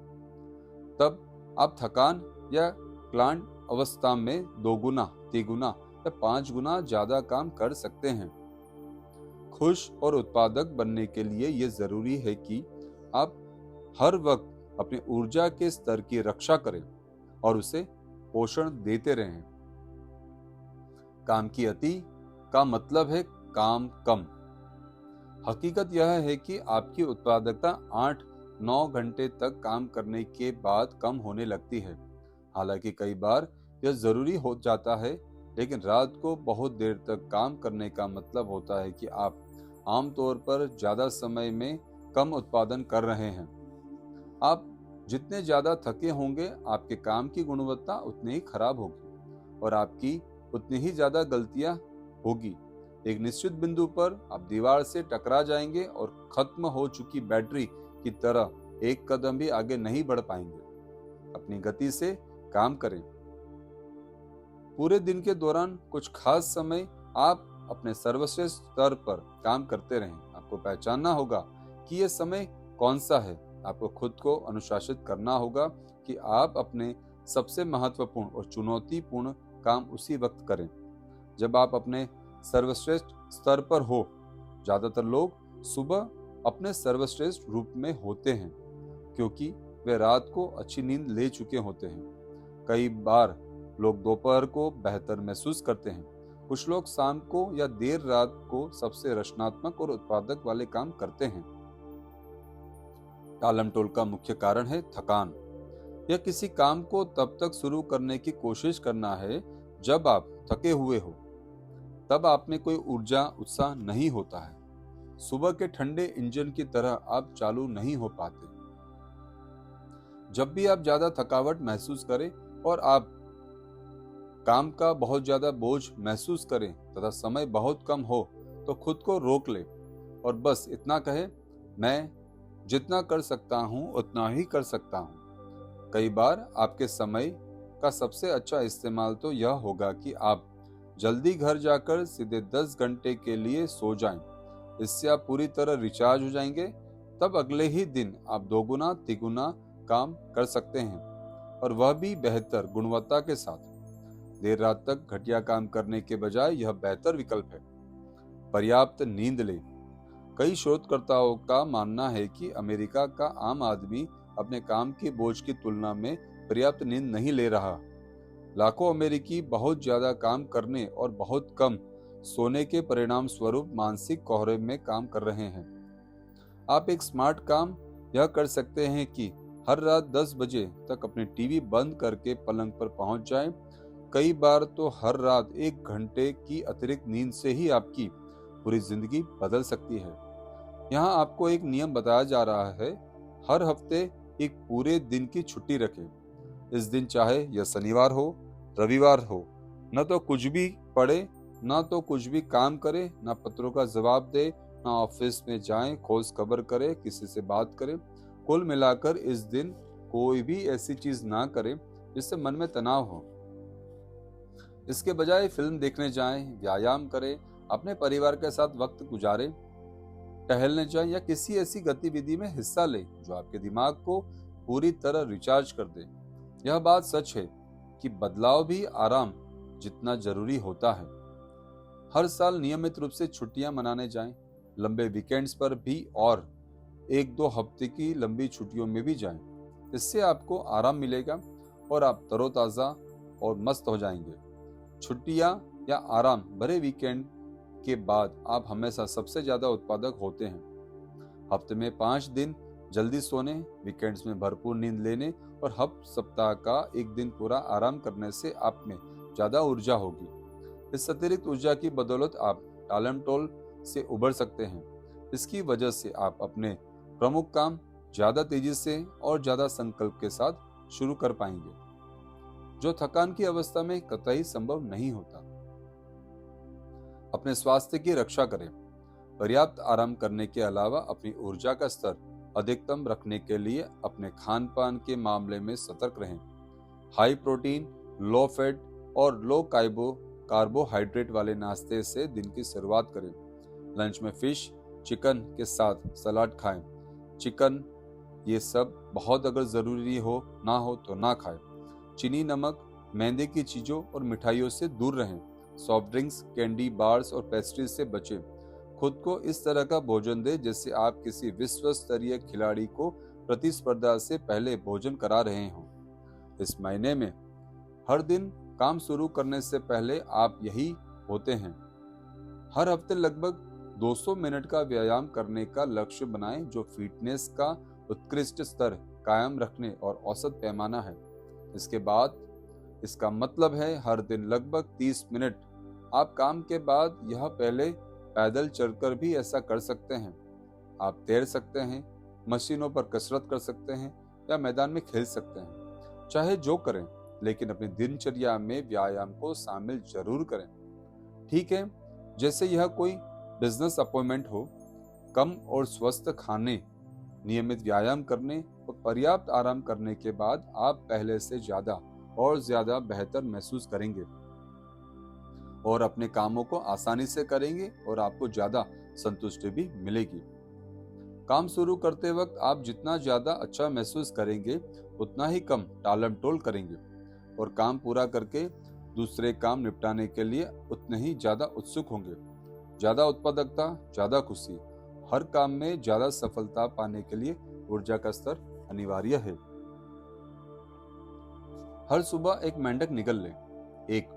तब आप थकान या क्लांत अवस्था में 2 गुना, 3 गुना या 5 गुना ज्यादा काम कर सकते हैं। खुश और उत्पादक बनने के लिए यह जरूरी है कि आप हर वक्त अपनी ऊर्जा के स्तर की रक्षा करें और उसे पोषण देते रहें। काम की अति का मतलब है काम कम। हकीकत यह है कि आपकी उत्पादकता 8 9 घंटे तक काम करने के बाद कम होने लगती है। हालांकि कई बार यह जरूरी हो जाता है, लेकिन रात को बहुत देर तक काम करने का मतलब होता है कि आप आमतौर पर ज्यादा समय में कम उत्पादन कर रहे हैं। आप जितने ज्यादा थके होंगे, आपके काम की गुणवत्ता उतनी ही खराब होगी और आपकी उतनी ही ज्यादा गलतियां होगी। एक निश्चित बिंदु पर आप दीवार से टकरा जाएंगे और खत्म हो चुकी बैटरी की तरह एक कदम भी आगे नहीं बढ़ पाएंगे। अपनी गति से काम करें। पूरे दिन के दौरान कुछ खास समय आप अपने सर्वश्रेष्ठ स्तर पर काम करते रहें। आपको पहचानना होगा कि यह समय कौन सा है। आपको खुद को अनुशासित करना होगा कि आप अपने सबसे महत्वपूर्ण और चुनौतीपूर्ण काम उसी वक्त करें जब आप अपने सर्वश्रेष्ठ स्तर पर हो। ज्यादातर लोग सुबह अपने सर्वश्रेष्ठ रूप में होते हैं क्योंकि वे रात को अच्छी नींद ले चुके होते हैं। कई बार लोग दोपहर को बेहतर महसूस करते हैं। कुछ लोग शाम को या देर रात को सबसे रचनात्मक और उत्पादक वाले काम करते हैं। टालमटोल का मुख्य कारण है थकान। यह किसी काम को तब तक शुरू करने की कोशिश करना है जब आप थके हुए हो। तब आप में कोई ऊर्जा उत्साह नहीं होता है। सुबह के ठंडे इंजन की तरह आप चालू नहीं हो पाते। जब भी आप ज्यादा थकावट महसूस करें और आप काम का बहुत ज्यादा बोझ महसूस करें तथा समय बहुत कम हो, तो खुद को रोक ले और बस इतना कहे, मैं जितना कर सकता हूं उतना ही कर सकता हूं। कई बार आपके समय का सबसे अच्छा इस्तेमाल तो यह होगा कि आप जल्दी घर जाकर सीधे 10 घंटे के लिए सो जाएं। इससे आप पूरी तरह रिचार्ज हो जाएंगे। तब अगले ही दिन आप दोगुना तिगुना काम कर सकते हैं और वह भी बेहतर गुणवत्ता के साथ। देर रात तक घटिया काम करने के बजाय यह बेहतर विकल्प है। पर्याप्त नींद लें। कई शोधकर्ताओं का मानना है कि अमेरिका का आम आदमी अपने काम के बोझ की तुलना में पर्याप्त नींद नहीं ले रहा। लाखों अमेरिकी बहुत ज्यादा काम करने और बहुत कम सोने के परिणाम स्वरूप मानसिक कोहरे में काम कर रहे हैं। आप एक स्मार्ट काम यह कर सकते हैं कि हर रात 10 बजे तक अपनी टीवी बंद करके पलंग पर पहुंच जाएं। कई बार तो हर रात 1 घंटे की अतिरिक्त नींद से ही आपकी पूरी जिंदगी बदल सकती है। यहाँ आपको एक नियम बताया जा रहा है, हर हफ्ते एक पूरे दिन की छुट्टी रखें। इस दिन चाहे यह शनिवार हो, रविवार हो, न तो कुछ भी पढ़े, न तो कुछ भी काम करे, न पत्रों का जवाब दे, न ऑफिस में जाएं, खोज खबर करे, किसी से बात करें। कुल मिलाकर इस दिन कोई भी ऐसी चीज ना करें जिससे मन में तनाव हो। इसके बजाय फिल्म देखने जाएं, व्यायाम करें, अपने परिवार के साथ वक्त गुजारें, टहलने जाएं या किसी ऐसी गतिविधि में हिस्सा लें जो आपके दिमाग को पूरी तरह रिचार्ज कर दे। यह बात सच है कि बदलाव भी आराम जितना जरूरी होता है। हर साल नियमित रूप से छुट्टियां मनाने जाएं, लंबे वीकेंड्स पर भी और 1-2 हफ्ते की लंबी छुट्टियों में भी जाएं। इससे आपको आराम मिलेगा और आप तरोताजा और मस्त हो जाएंगे। छुट्टियां या आराम भरे वीकेंड के बाद आप हमेशा सबसे ज्यादा उत्पादक होते हैं। हफ्ते में 5 दिन जल्दी सोने, वीकेंड्स में भरपूर नींद लेने और सप्ताह का एक दिन पूरा आराम करने से आप में ज्यादा ऊर्जा होगी। इस अतिरिक्त ऊर्जा की बदौलत आप टालमटोल से उबर सकते हैं। इसकी वजह से आप अपने प्रमुख काम ज्यादा तेजी से और ज्यादा संकल्प के साथ शुरू कर पाएंगे, जो थकान की अवस्था में कतई संभव नहीं होता। अपने स्वास्थ्य की रक्षा करें। पर्याप्त आराम करने के अलावा अपनी ऊर्जा का स्तर अधिकतम रखने के लिए अपने खान पान के मामले में सतर्क रहें। हाई प्रोटीन, लो फैट और लो कार्बोहाइड्रेट वाले नाश्ते से दिन की शुरुआत करें। लंच में फिश, चिकन के साथ सलाद खाएं। चिकन ये सब बहुत अगर जरूरी हो ना हो तो ना खाएं। चीनी, नमक, मैदे की चीजों और मिठाइयों से दूर रहें। सॉफ्ट ड्रिंक्स, कैंडी, बार्स और पेस्ट्रीज से बचें। खुद को इस तरह का भोजन दें जैसे आप किसी विश्व स्तरीय खिलाड़ी को प्रतिस्पर्धा से पहले भोजन करा रहे हों। इस महीने में हर दिन काम शुरू करने से पहले आप यही होते हैं। हर हफ्ते लगभग 200 मिनट का व्यायाम करने का लक्ष्य बनाएं, जो फिटनेस का उत्कृष्ट स्तर कायम रखने और औसत पैमाना है। इसके बाद इसका मतलब है हर दिन लगभग 30 मिनट। आप काम के बाद यह पहले पैदल चलकर भी ऐसा कर सकते हैं। आप तैर सकते हैं, मशीनों पर कसरत कर सकते हैं या मैदान में खेल सकते हैं। चाहे जो करें, लेकिन अपनी दिनचर्या में व्यायाम को शामिल जरूर करें। ठीक है, जैसे यह कोई बिजनेस अपॉइंटमेंट हो। कम और स्वस्थ खाने, नियमित व्यायाम करने और पर्याप्त आराम करने के बाद आप पहले से ज्यादा और ज्यादा बेहतर महसूस करेंगे और अपने कामों को आसानी से करेंगे और आपको ज्यादा संतुष्टि भी मिलेगी। काम शुरू करते वक्त आप जितना ज्यादा अच्छा महसूस करेंगे, उतना ही कम टालमटोल करेंगे और काम पूरा करके दूसरे काम निपटाने के लिए उतने ही ज्यादा उत्सुक होंगे। ज्यादा उत्पादकता, ज्यादा खुशी। हर काम में ज्यादा सफलता पाने के लिए ऊर्जा का स्तर अनिवार्य है। हर सुबह एक मेंढक निगल लें। एक,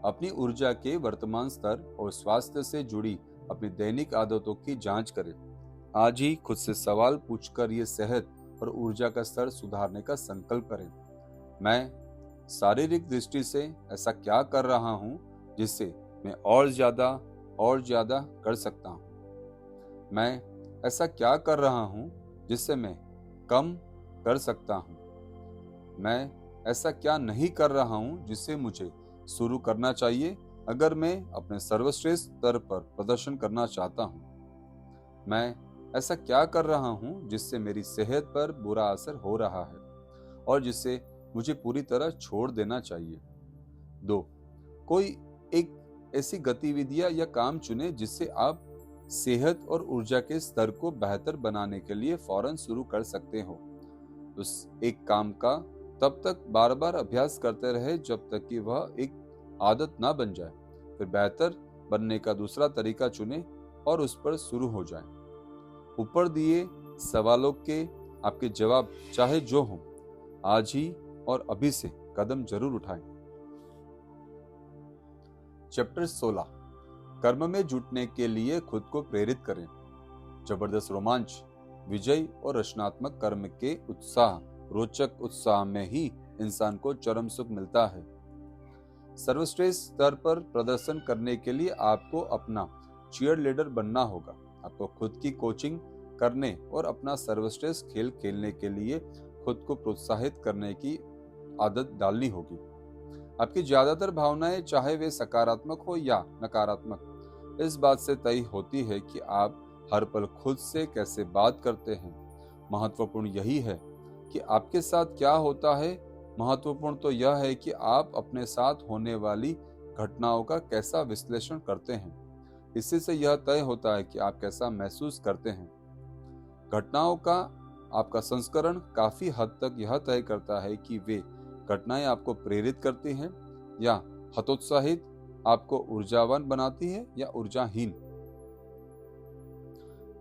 अपनी ऊर्जा के वर्तमान स्तर और स्वास्थ्य से जुड़ी अपनी दैनिक आदतों की जांच करें। आज ही खुद से सवाल पूछकर ये सेहत और ऊर्जा का स्तर सुधारने का संकल्प करें। मैं शारीरिक दृष्टि से ऐसा क्या कर रहा हूं जिससे मैं और ज्यादा कर सकता हूं? मैं ऐसा क्या कर रहा हूं जिससे मैं कम कर सकता हूं? मैं ऐसा क्या नहीं कर रहा हूं जिससे मुझे शुरू करना चाहिए अगर मैं अपने सर्वश्रेष्ठ स्तर पर प्रदर्शन करना चाहता हूं? मैं ऐसा क्या कर रहा हूं जिससे मेरी सेहत पर बुरा असर हो रहा है और जिससे मुझे पूरी तरह छोड़ देना चाहिए? 2, कोई एक ऐसी गतिविधियां या काम चुने जिससे आप सेहत और ऊर्जा के स्तर को बेहतर बनाने के लिए फौरन शुरू कर सकते हो। उस एक काम का तब तक बार बार अभ्यास करते रहे जब तक कि वह एक आदत ना बन जाए। फिर बेहतर बनने का दूसरा तरीका चुने और उस पर शुरू हो जाए। ऊपर दिए सवालों के आपके जवाब चाहे जो हो, आज ही और अभी से कदम जरूर उठाएं। चैप्टर 16, कर्म में जुटने के लिए खुद को प्रेरित करें। जबरदस्त रोमांच, विजय और रचनात्मक कर्म के रोचक उत्साह में ही इंसान को चरम सुख मिलता है। सर्वश्रेष्ठ स्तर पर प्रदर्शन करने के लिए आपको अपना चीयर लीडर बनना होगा। आपको खुद की कोचिंग करने और अपना सर्वश्रेष्ठ खेल खेलने के लिए खुद को प्रोत्साहित करने की आदत डालनी होगी। आपकी ज्यादातर भावनाएं, चाहे वे सकारात्मक हो या नकारात्मक, इस बात से तय होती है कि आप हर पल खुद से कैसे बात करते हैं। महत्वपूर्ण यही है कि आपके साथ क्या होता है। महत्वपूर्ण तो यह है कि आप अपने साथ होने वाली घटनाओं का कैसा विश्लेषण करते हैं। इसी से यह तय होता है कि आप कैसा महसूस करते हैं। घटनाओं का आपका संस्करण काफी हद तक यह तय करता है कि वे घटनाएं आपको प्रेरित करती हैं या हतोत्साहित, आपको ऊर्जावान बनाती है या ऊर्जाहीन।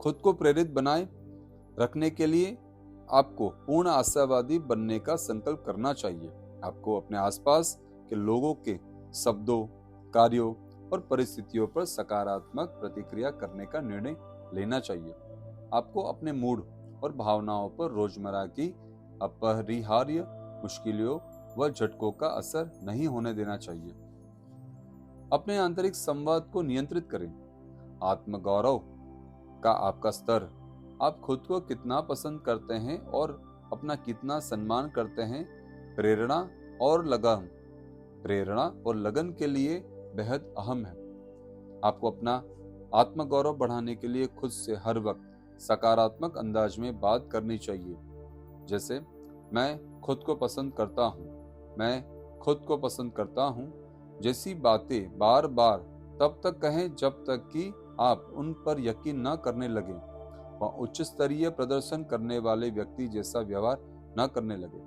खुद को प्रेरित बनाए रखने के लिए आपको पूर्ण आशावादी बनने का संकल्प करना चाहिए। आपको अपने आसपास के लोगों के शब्दों, कार्यों और परिस्थितियों पर सकारात्मक प्रतिक्रिया करने का निर्णय लेना चाहिए। आपको अपने मूड और भावनाओं पर रोजमर्रा की अपरिहार्य मुश्किलों व झटकों का असर नहीं होने देना चाहिए। अपने आंतरिक संवाद को नियंत्रित करें। आत्मगौरव का आपका स्तर, आप खुद को कितना पसंद करते हैं और अपना कितना सम्मान करते हैं, प्रेरणा और लगन के लिए बेहद अहम है। आपको अपना आत्मगौरव बढ़ाने के लिए खुद से हर वक्त सकारात्मक अंदाज में बात करनी चाहिए। जैसे, मैं खुद को पसंद करता हूँ, मैं खुद को पसंद करता हूँ जैसी बातें बार बार तब तक कहें जब तक कि आप उन पर यकीन न करने लगें व उच्च स्तरीय प्रदर्शन करने वाले व्यक्ति जैसा व्यवहार न करने लगे।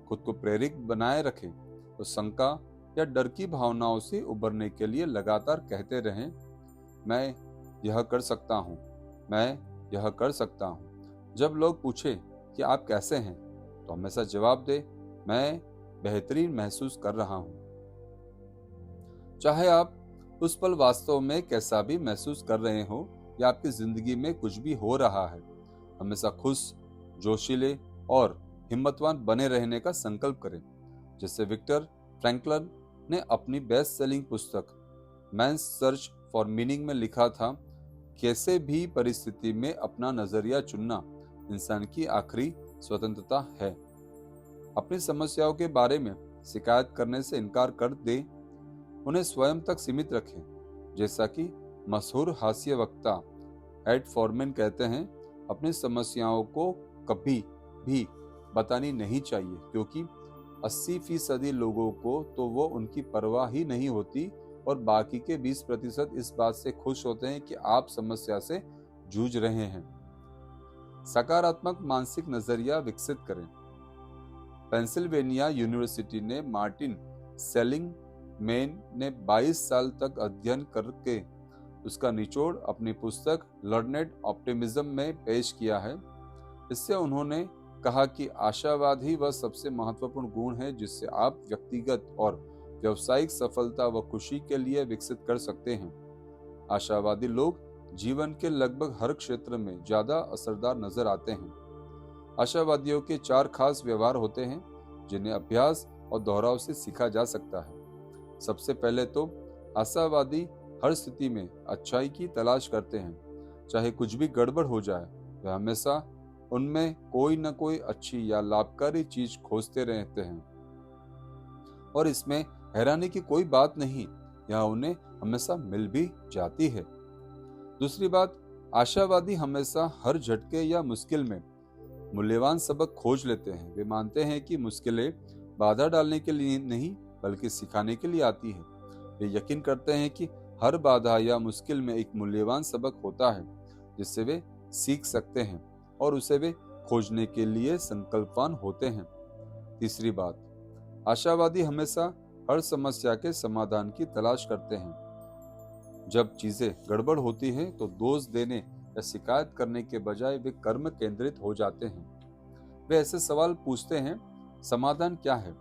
खुद को प्रेरित बनाए रखें तो शंका या डर की भावनाओं से उबरने के लिए लगातार कहते रहें, मैं यह कर सकता हूँ, मैं यह कर सकता हूँ। जब लोग पूछें कि आप कैसे हैं, तो हमेशा जवाब दे, मैं बेहतरीन महसूस कर रहा हूँ। चाहे आप उस पल वास्तव में कैसा भी महसूस कर रहे हो या आपकी जिंदगी में कुछ भी हो रहा है, हमेशा खुश जोशीले और हिम्मतवान बने रहने का संकल्प करें। जैसे विक्टर फ्रैंकलिन ने अपनी बेस्ट सेलिंग पुस्तक मैन्स सर्च फॉर मीनिंग में लिखा था, कैसे भी परिस्थिति में अपना नजरिया चुनना इंसान की आखिरी स्वतंत्रता है। अपनी समस्याओं के बारे में शिकायत करने से इनकार कर दे, उन्हें स्वयं तक सीमित रखें। जैसा कि मशहूर हास्य वक्ता एड फॉरमैन कहते हैं, अपनी समस्याओं को कभी भी बतानी नहीं चाहिए, क्योंकि 80% लोगों को तो वो उनकी परवाह ही नहीं होती और बाकी के 20% इस बात से खुश होते हैं कि आप समस्या से जूझ रहे हैं। सकारात्मक मानसिक नजरिया विकसित करें। पेंसिल्वेनिया यूनिवर्सिटी ने मार्टिन सेलिंगमैन ने 22 साल तक अध्ययन करके उसका निचोड़ अपनी पुस्तक लर्नेड ऑप्टिमिज्म में पेश किया है। इससे उन्होंने कहा कि आशावाद ही वह सबसे महत्वपूर्ण गुण है जिससे आप व्यक्तिगत और व्यावसायिक सफलता व खुशी के लिए विकसित कर सकते हैं। आशावादी लोग जीवन के लगभग हर क्षेत्र में ज्यादा असरदार नजर आते हैं। आशावादियों के 4 खास व्यवहार होते हैं जिन्हें अभ्यास और दोहराव से सीखा जा सकता है। सबसे पहले तो आशावादी हर स्थिति में अच्छाई की तलाश करते हैं। चाहे कुछ भी गड़बड़ हो जाए, वे हमेशा उनमें कोई न कोई अच्छी या लाभकारी चीज खोजते रहते हैं और इसमें हैरानी की कोई बात नहीं, यह उन्हें हमेशा मिल भी जाती है। दूसरी बात, आशावादी हमेशा हर झटके या मुश्किल में मूल्यवान सबक खोज लेते हैं। वे मानते हैं कि मुश्किलें बाधा डालने के लिए नहीं बल्कि सिखाने के लिए आती है। वे यकीन करते हैं कि हर बाधा या मुश्किल में एक मूल्यवान सबक होता है जिससे वे सीख सकते हैं और उसे वे खोजने के लिए संकल्पवान होते हैं। तीसरी बात, आशावादी हमेशा हर समस्या के समाधान की तलाश करते हैं। जब चीजें गड़बड़ होती हैं तो दोष देने या शिकायत करने के बजाय वे कर्म केंद्रित हो जाते हैं। वे ऐसे सवाल पूछते हैं, समाधान क्या है,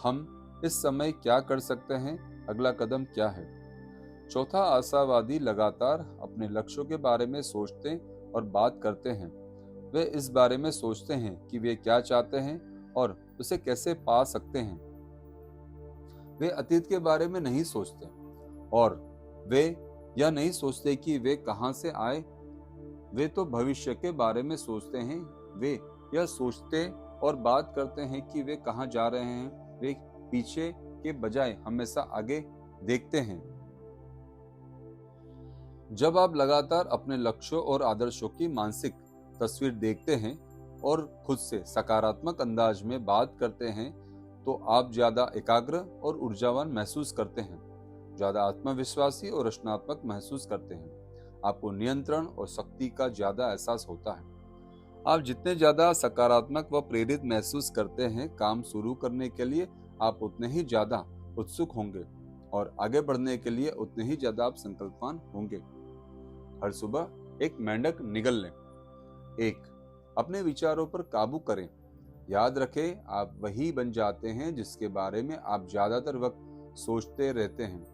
हम इस समय क्या कर सकते हैं, अगला कदम क्या है। चौथा, आशावादी लगातार अपने लक्ष्यों के बारे में सोचते और बात करते हैं। वे इस बारे में सोचते हैं कि वे क्या चाहते हैं और उसे कैसे पा सकते हैं। वे अतीत के बारे में नहीं सोचते और वे यह नहीं सोचते कि वे कहां से आए। वे तो भविष्य के बारे में सोचते हैं। वे यह सोचते और बात करते हैं कि वे कहां जा रहे हैं। वे पीछे के बजाय हमेशा आगे देखते हैं। जब आप लगातार अपने लक्ष्यों और आदर्शों की मानसिक तस्वीर देखते हैं और खुद से सकारात्मक अंदाज में बात करते हैं तो आप ज्यादा एकाग्र और ऊर्जावान महसूस करते हैं, ज्यादा आत्मविश्वासी और रचनात्मक महसूस करते हैं। आपको नियंत्रण और शक्ति का ज्यादा एहसास होता है। आप जितने ज्यादा सकारात्मक व प्रेरित महसूस करते हैं, काम शुरू करने के लिए आप उतने ही ज्यादा उत्सुक होंगे और आगे बढ़ने के लिए उतने ही ज्यादा आप संकल्पवान होंगे। हर सुबह एक मेंढक निगल लें। 1. अपने विचारों पर काबू करें। याद रखें, आप वही बन जाते हैं जिसके बारे में आप ज्यादातर वक्त सोचते रहते हैं।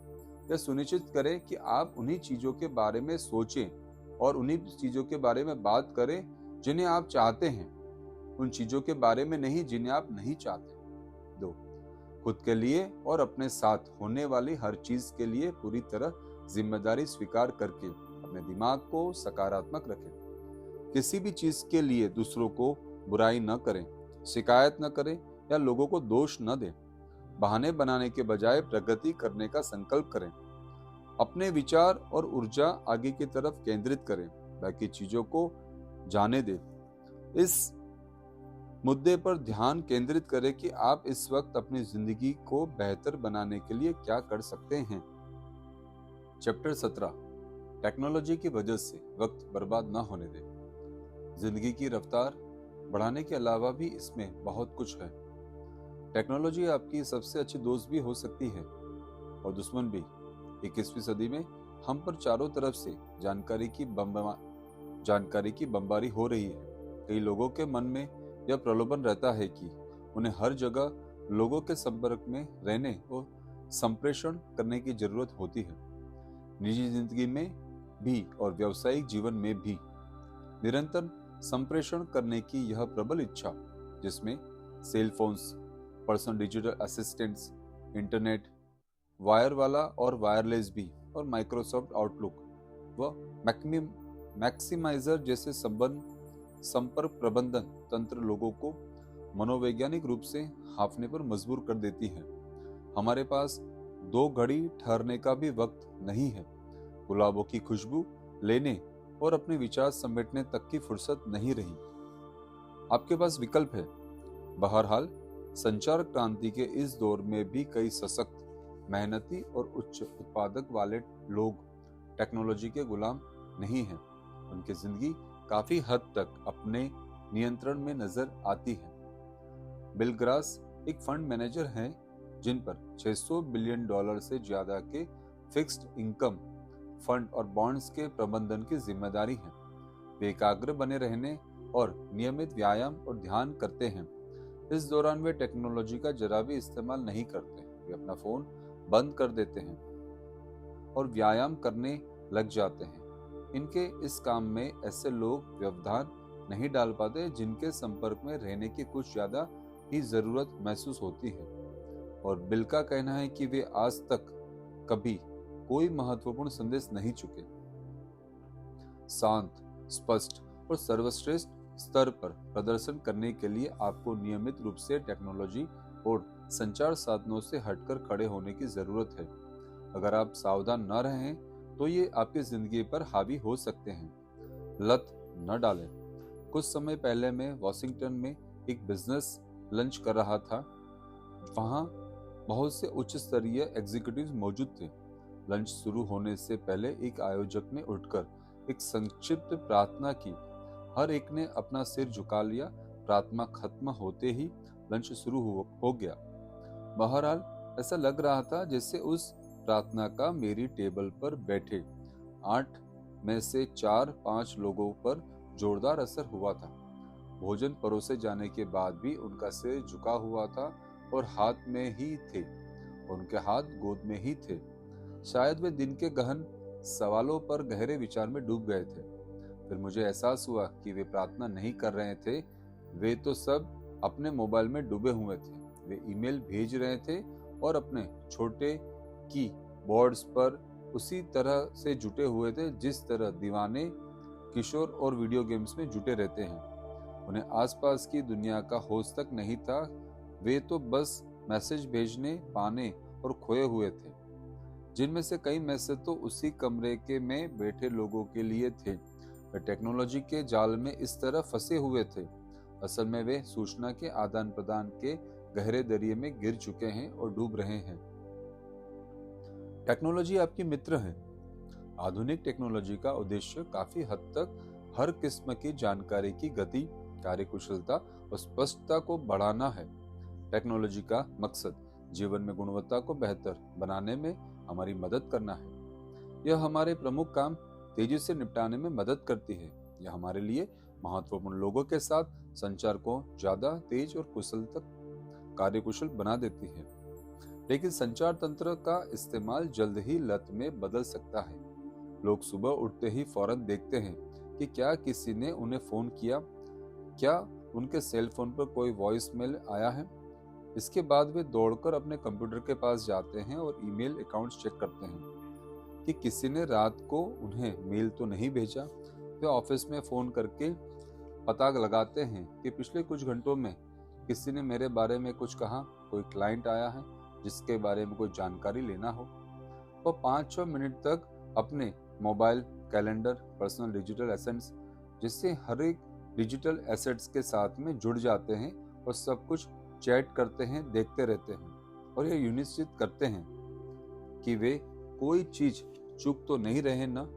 यह सुनिश्चित करें कि आप उन्हीं चीजों के बारे में सोचें और उन्हीं चीजों के बारे में बात करें जिन्हें आप चाहते हैं, उन चीजों के बारे में नहीं जिन्हें आप नहीं चाहते। 2. खुद के लिए और अपने साथ होने वाली हर चीज के लिए पूरी तरह जिम्मेदारी स्वीकार करके अपने दिमाग को सकारात्मक रखें। किसी भी चीज के लिए दूसरों को बुराई न करें, शिकायत न करें या लोगों को दोष न दें। बहाने बनाने के बजाय प्रगति करने का संकल्प करें। अपने विचार और ऊर्जा आगे की तरफ केंद्रित करें, बाकी चीजों को जाने दें। इस मुद्दे पर ध्यान केंद्रित करें कि आप इस वक्त अपनी जिंदगी को बेहतर बनाने के लिए क्या कर सकते हैं। चैप्टर 17, टेक्नोलॉजी की वजह से वक्त बर्बाद न होने दें। जिंदगी की रफ्तार बढ़ाने के अलावा भी इसमें बहुत कुछ है। टेक्नोलॉजी आपकी सबसे अच्छी दोस्त भी हो सकती है और दुश्मन भी। 21वीं सदी में हम पर चारों तरफ से जानकारी की बमबारी हो रही है। कई लोगों के मन में यह प्रलोभन रहता है कि उन्हें हर जगह लोगों के संपर्क में रहने और संप्रेषण करने की जरूरत होती है। निजी जिंदगी में भी और व्यावसायिक जीवन में भी निरंतर संप्रेषण करने की यह प्रबल इच्छा, जिसमें cell phones, personal digital assistants, internet, wire वाला और वायरलेस भी, और माइक्रोसॉफ्ट आउटलुक व मैक्सिमाइजर जैसे संपर्क प्रबंधन तंत्र लोगों को मनोवैज्ञानिक रूप से हांफने पर मजबूर कर देती है। हमारे पास 2 घड़ी ठहरने का भी वक्त नहीं है। गुलाबों की खुशबू लेने और अपने विचार समेटने तक की फुर्सत नहीं रही। आपके पास विकल्प है। बहरहाल, संचार क्रांति के इस दौर में भी कई सशक्त, मेहनती और उच्च उत्पादक वाले लोग टेक्नोलॉजी के गुलाम नहीं हैं। उनकी जिंदगी काफी हद तक अपने नियंत्रण में नजर आती है। बिल ग्रास एक फंड मैनेजर हैं जिन पर $600 बिलियन से ज्यादा के फिक्स्ड इनकम फंड और बॉन्ड्स के प्रबंधन की जिम्मेदारी है। वे एकाग्र बने रहने और नियमित व्यायाम और ध्यान करते हैं। इस दौरान वे टेक्नोलॉजी का जरा भी इस्तेमाल नहीं करते। वे अपना फोन बंद कर देते हैं और व्यायाम करने लग जाते हैं। इनके इस काम में ऐसे लोग व्यवधान नहीं डाल पाते जिनके संपर्क में रहने की कुछ ज्यादा ही जरूरत महसूस होती है। और बिल का कहना है कि वे आज तक कभी कोई महत्वपूर्ण संदेश नहीं चुके। शांत, स्पष्ट और सर्वश्रेष्ठ स्तर पर प्रदर्शन करने के लिए आपको नियमित रूप से टेक्नोलॉजी और संचार साधनों से हटकर खड़े होने की जरूरत है। अगर आप सावधान न रहें तो ये आपकी जिंदगी पर हावी हो सकते हैं। लत न डालें। कुछ समय पहले मैं वॉशिंगटन में एक बिजनेस लंच कर रहा था। वहाँ बहुत से उच्च स्तरीय एग्जीक्यूटिव मौजूद थे। लंच शुरू होने से पहले एक आयोजक ने उठकर एक संक्षिप्त प्रार्थना की। हर एक ने अपना सिर झुका लिया। प्रार्थना खत्म होते ही लंच शुरू हो गया। बहरहाल, ऐसा लग रहा था जैसे उस प्रार्थना का मेरी टेबल पर बैठे 8 में से 4-5 लोगों पर जोरदार असर हुआ था। भोजन परोसे जाने के बाद भी उनका सिर झुका हुआ था और हाथ में ही थे। उनके हाथ गोद में ही थे। शायद वे दिन के गहन सवालों पर गहरे विचार में डूब गए थे। फिर मुझे एहसास हुआ कि वे प्रार्थना नहीं कर रहे थे। वे तो सब अपने मोबाइल में डूबे हुए थे। वे ईमेल भेज रहे थे और अपने छोटे की बोर्ड्स पर उसी तरह से जुटे हुए थे जिस तरह दीवाने किशोर और वीडियो गेम्स में जुटे रहते हैं। उन्हें आसपास की दुनिया का होश तक नहीं था। वे तो बस मैसेज भेजने, पाने और खोए हुए थे, जिनमें से कई मैसेज तो उसी कमरे के में बैठे लोगों के लिए थे। वे टेक्नोलॉजी के जाल में इस तरह फंसे हुए थे। असल में वे सूचना के आदान प्रदान के गहरे दरिये में गिर चुके हैं और डूब रहे हैं। टेक्नोलॉजी आपकी मित्र है। आधुनिक टेक्नोलॉजी का उद्देश्य काफी हद तक हर किस्म की जानकारी की गति, कार्यकुशलता और स्पष्टता को बढ़ाना है। टेक्नोलॉजी का मकसद जीवन में गुणवत्ता को बेहतर बनाने में हमारी मदद करना है। यह हमारे प्रमुख काम तेजी से निपटाने में मदद करती है। यह हमारे लिए महत्वपूर्ण लोगों के साथ संचार को ज्यादा तेज और कार्यकुशल बना देती है। लेकिन संचार तंत्र का इस्तेमाल जल्द ही लत में बदल सकता है। लोग सुबह उठते ही फौरन देखते हैं कि क्या किसी ने उन्हें फोन किया, क्या उनके सेल फोन पर कोई वॉइस मेल आया है। इसके बाद वे दौड़कर अपने कंप्यूटर के पास जाते हैं और ईमेल अकाउंट्स चेक करते हैं कि किसी ने रात को उन्हें मेल तो नहीं भेजा। वे ऑफिस में फोन करके पता लगाते हैं कि पिछले कुछ घंटों में किसी ने मेरे बारे में कुछ कहा, कोई क्लाइंट आया है जिसके बारे में कोई जानकारी लेना हो। वो 5-6 मिनट तक अपने mobile, calendar, personal digital assets जिससे हर एक डिजिटल एसेट्स के साथ में जुड़ जाते हैं और सब कुछ चैट करते हैं, देखते रहते हैं और यह सुनिश्चित करते हैं कि वे कोई चीज चूक तो नहीं रहे ना।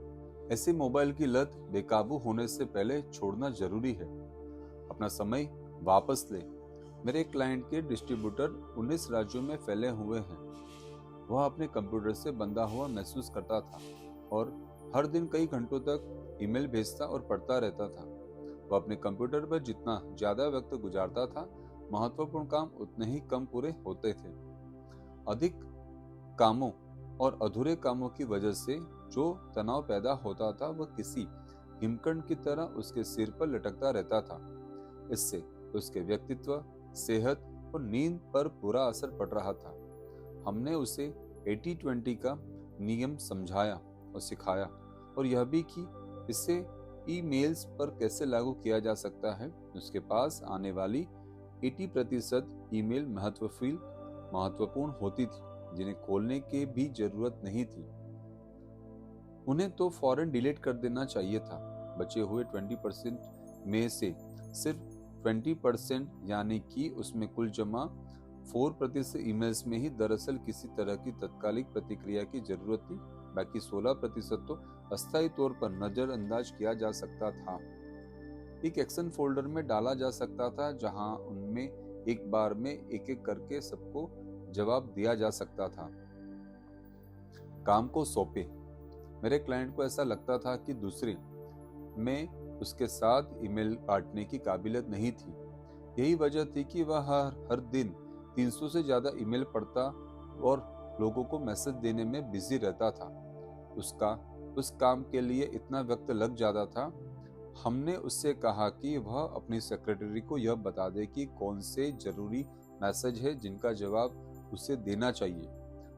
ऐसे मोबाइल की लत बेकाबू होने से पहले छोड़ना जरूरी है। अपना समय वापस ले। मेरे क्लाइंट के डिस्ट्रीब्यूटर 19 राज्यों में फैले हुए हैं। वह अपने कंप्यूटर से बंधा हुआ महसूस करता था और हर दिन कई घंटों तक ईमेल भेजता और पढ़ता रहता था। वह अपने कंप्यूटर पर जितना ज्यादा वक्त गुजारता था, महत्वपूर्ण काम उतने ही कम पूरे होते थे। अधिक कामों और अधूरे कामों की वजह से जो तनाव पैदा होता था वह किसी हिमकंड की तरह उसके सिर पर लटकता रहता था। इससे उसके व्यक्तित्व, सेहत और नींद पर बुरा असर पड़ रहा था। हमने उसे 80-20 का नियम समझाया और सिखाया, और यह भी कि इसे ईमेल्स पर कैसे लागू किया जा सकता है। उसके पास आने वाली 80% ईमेल महत्वपूर्ण होती थी, जिन्हें खोलने की भी जरूरत नहीं थी। उन्हें तो फौरन डिलीट कर देना चाहिए था। बचे हुए 20% में से सिर्फ 20% यानी कि उसमें कुल जमा 4% ईमेल्स में ही दरअसल किसी तरह की तत्कालिक प्रतिक्रिया की जरूरत थी। बाकी 16% तो अस्थायी तौर पर नजरअंदाज किया जा सकता था। एक एक्शन फोल्डर में डाला जा सकता था, जहां उनमें एक बार में एक करके सबको जवाब दिया जा सकता था। काम को सौंपे। मेरे क्लाइंट को ऐसा लगता था कि दूसरे में उसके साथ ईमेल बांटने की काबिलियत नहीं थी। यही वजह थी कि वह हर दिन 300 से ज्यादा ईमेल पढ़ता और लोगों को मैसेज देने में बिजी रहता था। उसका उस काम के लिए इतना वक्त लग जाता था। हमने उससे कहा कि वह अपनी सेक्रेटरी को यह बता दे कि कौन से जरूरी मैसेज है जिनका जवाब उसे देना चाहिए,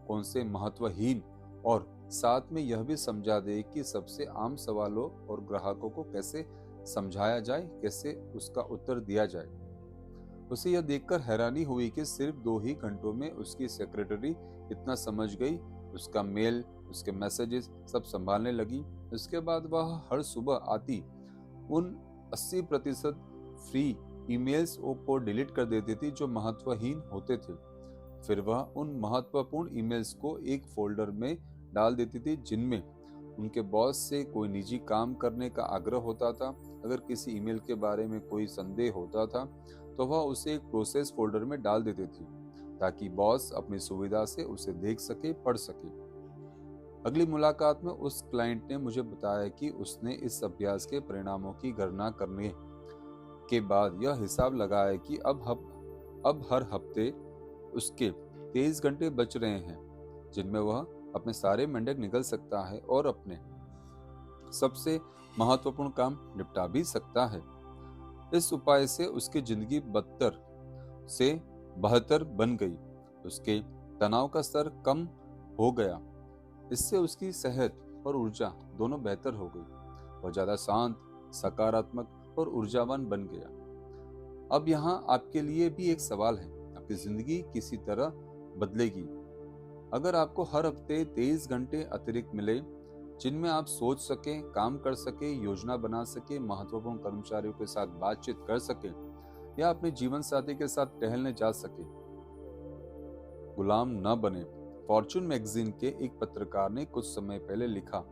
कौन से महत्वहीन, और साथ में यह भी समझा दे कि सबसे आम सवालों और ग्राहकों को कैसे समझाया जाए, कैसे उसका उत्तर दिया जाए। उसे यह देखकर हैरानी हुई कि सिर्फ 2 ही घंटों में उसकी सेक्रेटरी इतना समझ गई। उसका मेल, उसके मैसेजेस सब संभालने लगी। उसके बाद वह हर सुबह आती उन 80% फ्री ईमेल्स को डिलीट कर देती थी जो महत्वहीन होते थे। फिर वह उन महत्वपूर्ण ईमेल्स को एक फोल्डर में डाल देती थी जिनमें उनके बॉस से कोई निजी काम करने का आग्रह होता था। अगर किसी ईमेल के बारे में कोई संदेह होता था तो वह उसे एक प्रोसेस फोल्डर में डाल देती थी, ताकि बॉस अपनी सुविधा से उसे देख सके, पढ़ सके। अगली मुलाकात में उस क्लाइंट ने मुझे बताया कि उसने इस अभ्यास के परिणामों की गणना करने के बाद यह हिसाब लगाया कि अब हर हफ्ते उसके 23 घंटे बच रहे हैं, जिनमें वह अपने सारे मेंढक निकल सकता है और अपने सबसे महत्वपूर्ण काम निपटा भी सकता है। इस उपाय से उसकी जिंदगी बदतर से बेहतर बन गई। उसके तनाव का स्तर कम हो गया। इससे उसकी सेहत और ऊर्जा दोनों बेहतर हो गई। वह ज्यादा शांत, सकारात्मक और ऊर्जावान बन गया। अब यहाँ आपके लिए भी एक सवाल है। आपकी जिंदगी किसी तरह बदलेगी अगर आपको हर हफ्ते 23 घंटे अतिरिक्त मिले, जिनमें आप सोच सके, काम कर सके, योजना बना सके, महत्वपूर्ण कर्मचारियों के साथ बातचीत कर सके या अपने जीवन साथी के साथ टहलने जा सके। गुलाम न बने। फॉर्च्यून मैगजीन के एक पत्रकार ने कुछ समय पहले लिखा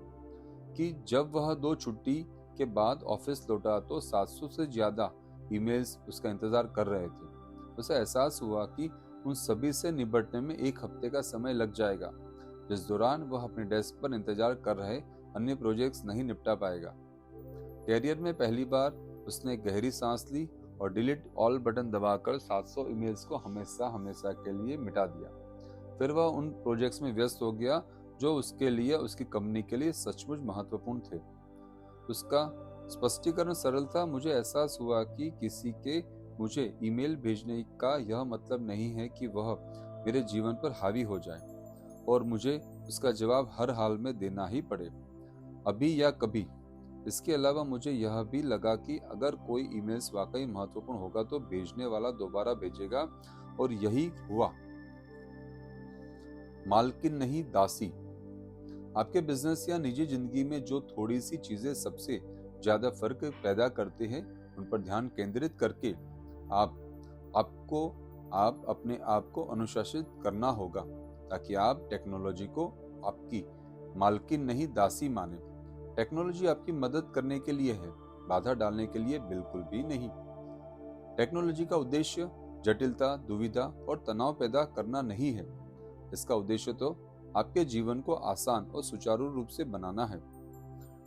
कि जब वह 2 छुट्टी के बाद ऑफिस लौटा तो 700 से ज्यादा ईमेल्स उसका इंतजार कर रहे थे। उसे एहसास हुआ कि उन सभी से निपटने में 1 हफ्ते का समय लग जाएगा, जिस दौरान वह अपने डेस्क पर इंतजार कर रहे अन्य प्रोजेक्ट्स नहीं निपटा पाएगा। कैरियर में पहली बार उसने गहरी सांस ली और डिलीट ऑल बटन दबाकर 700 ईमेल्स को हमेशा के लिए मिटा दिया। फिर वह उन प्रोजेक्ट्स में व्यस्त हो गया जो उसके लिए, उसकी कंपनी के लिए सचमुच महत्वपूर्ण थे। उसका स्पष्टीकरण सरल था। मुझे एहसास हुआ कि किसी के मुझे ईमेल भेजने का यह मतलब नहीं है कि वह मेरे जीवन पर हावी हो जाए और मुझे उसका जवाब हर हाल में देना ही पड़े, अभी या कभी। इसके अलावा मुझे यह भी लगा कि अगर कोई ईमेल्स वाकई महत्वपूर्ण होगा तो भेजने वाला दोबारा भेजेगा, और यही हुआ। मालकिन नहीं, दासी। आपके बिजनेस या निजी जिंदगी में जो थोड़ी सी चीजें सबसे ज्यादा फर्क पैदा करते हैं, उन पर ध्यान केंद्रित करके आप अपने आप को अनुशासित करना होगा, ताकि आप टेक्नोलॉजी को आपकी मालकिन नहीं, दासी माने। टेक्नोलॉजी आपकी मदद करने के लिए है, बाधा डालने के लिए बिल्कुल भी नहीं। टेक्नोलॉजी का उद्देश्य जटिलता, दुविधा और तनाव पैदा करना नहीं है। इसका उद्देश्य तो आपके जीवन को आसान और सुचारू रूप से बनाना है।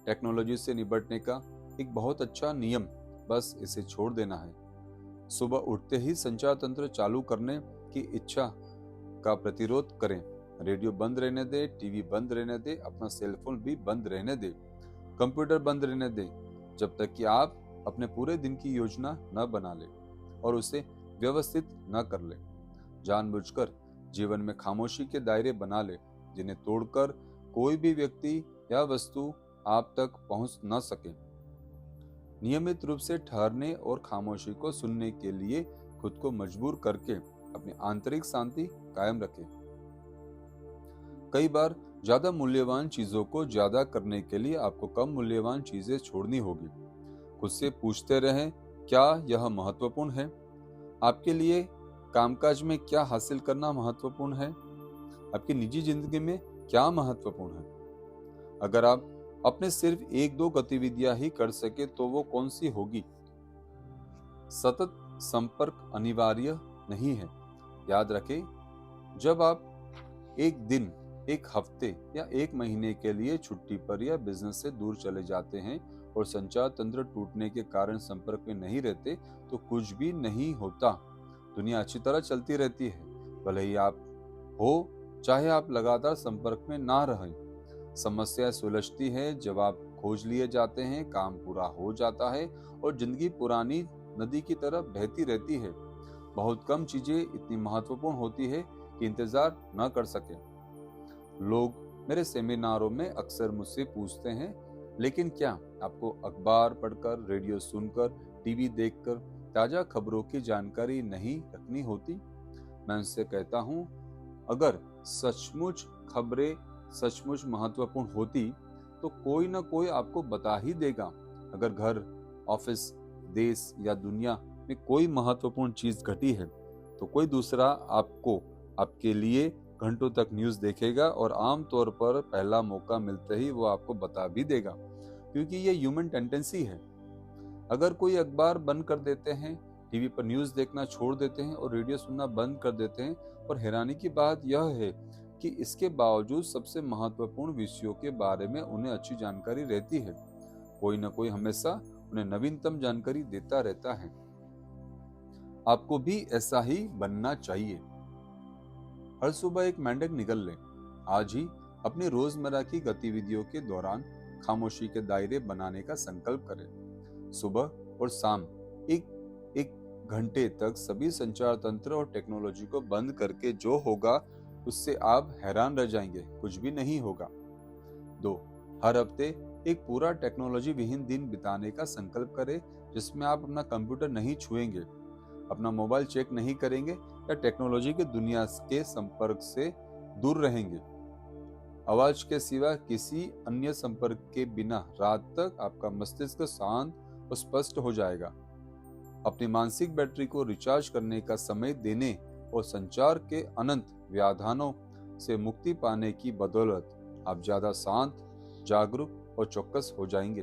टेक्नोलॉजी से निपटने का एक बहुत अच्छा नियम, बस इसे छोड़ देना है। सुबह उठते ही संचार तंत्र चालू करने की इच्छा का प्रतिरोध करें। रेडियो बंद रहने दे, टीवी बंद रहने दे, अपना सेलफोन भी बंद रहने दे, कंप्यूटर बंद रहने दे। जब तक कि आप अपने पूरे दिन की योजना न बना ले और उसे व्यवस्थित न कर ले। जानबूझकर जीवन में खामोशी के दायरे बना ले जिन्हें तोड़कर कोई भी व्यक्ति या वस्तु आप तक पहुंच न सके। नियमित रूप से ठहरने और खामोशी को सुनने के लिए खुद को मजबूर करके अपनी आंतरिक शांति कायम रखें। कई बार ज्यादा मूल्यवान चीजों को ज्यादा करने के लिए आपको कम मूल्यवान चीजें छोड़नी होगी। खुद से पूछते रहें, क्या यह महत्वपूर्ण है? आपके लिए कामकाज में क्या हासिल करना महत्वपूर्ण है? आपकी निजी जिंदगी में क्या महत्वपूर्ण है? अगर आप अपने सिर्फ 1-2 गतिविधियां ही कर सके तो वो कौन सी होगी? सतत संपर्क अनिवार्य नहीं है। याद रखें, जब आप एक दिन, एक हफ्ते या एक महीने के लिए छुट्टी पर या बिजनेस से दूर चले जाते हैं और संचार तंत्र टूटने के कारण संपर्क में नहीं रहते तो कुछ भी नहीं होता। दुनिया अच्छी तरह चलती रहती है, भले ही आप हो चाहे आप लगातार संपर्क में ना रहें। समस्या सुलझती है जब आप खोज लिए जाते हैं, काम पूरा हो जाता है और जिंदगी पुरानी नदी की तरह बहती रहती है। बहुत कम चीजें इतनी महत्वपूर्ण होती है कि इंतजार न कर सके। लोग मेरे सेमिनारों में अक्सर मुझसे पूछते हैं, लेकिन क्या आपको अखबार पढ़कर, रेडियो सुनकर, टीवी देखकर ताजा खबरों की जानकारी नहीं रखनी होती? मैं उनसे कहता हूं, अगर सचमुच खबरें सचमुच महत्वपूर्ण होती तो कोई ना कोई आपको बता ही देगा। अगर घर, ऑफिस, देश या दुनिया में कोई महत्वपूर्ण चीज घटी है तो कोई दूसरा आपके लिए घंटों तक न्यूज़ देखेगा और आमतौर पर पहला मौका मिलते ही वो आपको बता भी देगा, क्योंकि ये ह्यूमन टेंडेंसी है। अगर कोई अखबार बंद कर देते हैं, टीवी पर न्यूज़ देखना छोड़ देते हैं और रेडियो सुनना बंद कर देते हैं, और हैरानी की बात यह है कि इसके बावजूद सबसे महत्वपूर्ण विषयों के बारे में उन्हें अच्छी जानकारी रहती है। कोई ना कोई हमेशा उन्हें नवीनतम जानकारी देता रहता है। आपको भी ऐसा ही बनना चाहिए। हर सुबह एक मेंढक निकल लें। आज ही अपनी रोजमर्रा की गतिविधियों के दौरान खामोशी के दायरे बनाने का संकल्प करें। सुबह और शाम एक घंटे तक सभी संचार तंत्र और टेक्नोलॉजी को बंद करके जो होगा उससे आप हैरान रह जाएंगे। कुछ भी नहीं होगा। 2. हर हफ्ते एक पूरा टेक्नोलॉजी विहीन दिन बिताने का संकल्प करें, जिसमें आप अपना कंप्यूटर नहीं छुएंगे, अपना मोबाइल चेक नहीं करेंगे या टेक्नोलॉजी के दुनिया के संपर्क से दूर रहेंगे। आवाज के सिवा किसी अन्य संपर्क के बिना रात तक आपका मस्तिष्क शांत और स्पष्ट हो जाएगा। अपनी मानसिक बैटरी को रिचार्ज करने का समय देने और संचार के अनंत व्याधानों से मुक्ति पाने की बदौलत आप ज्यादा शांत, जागरूक और चौकस हो जाएंगे।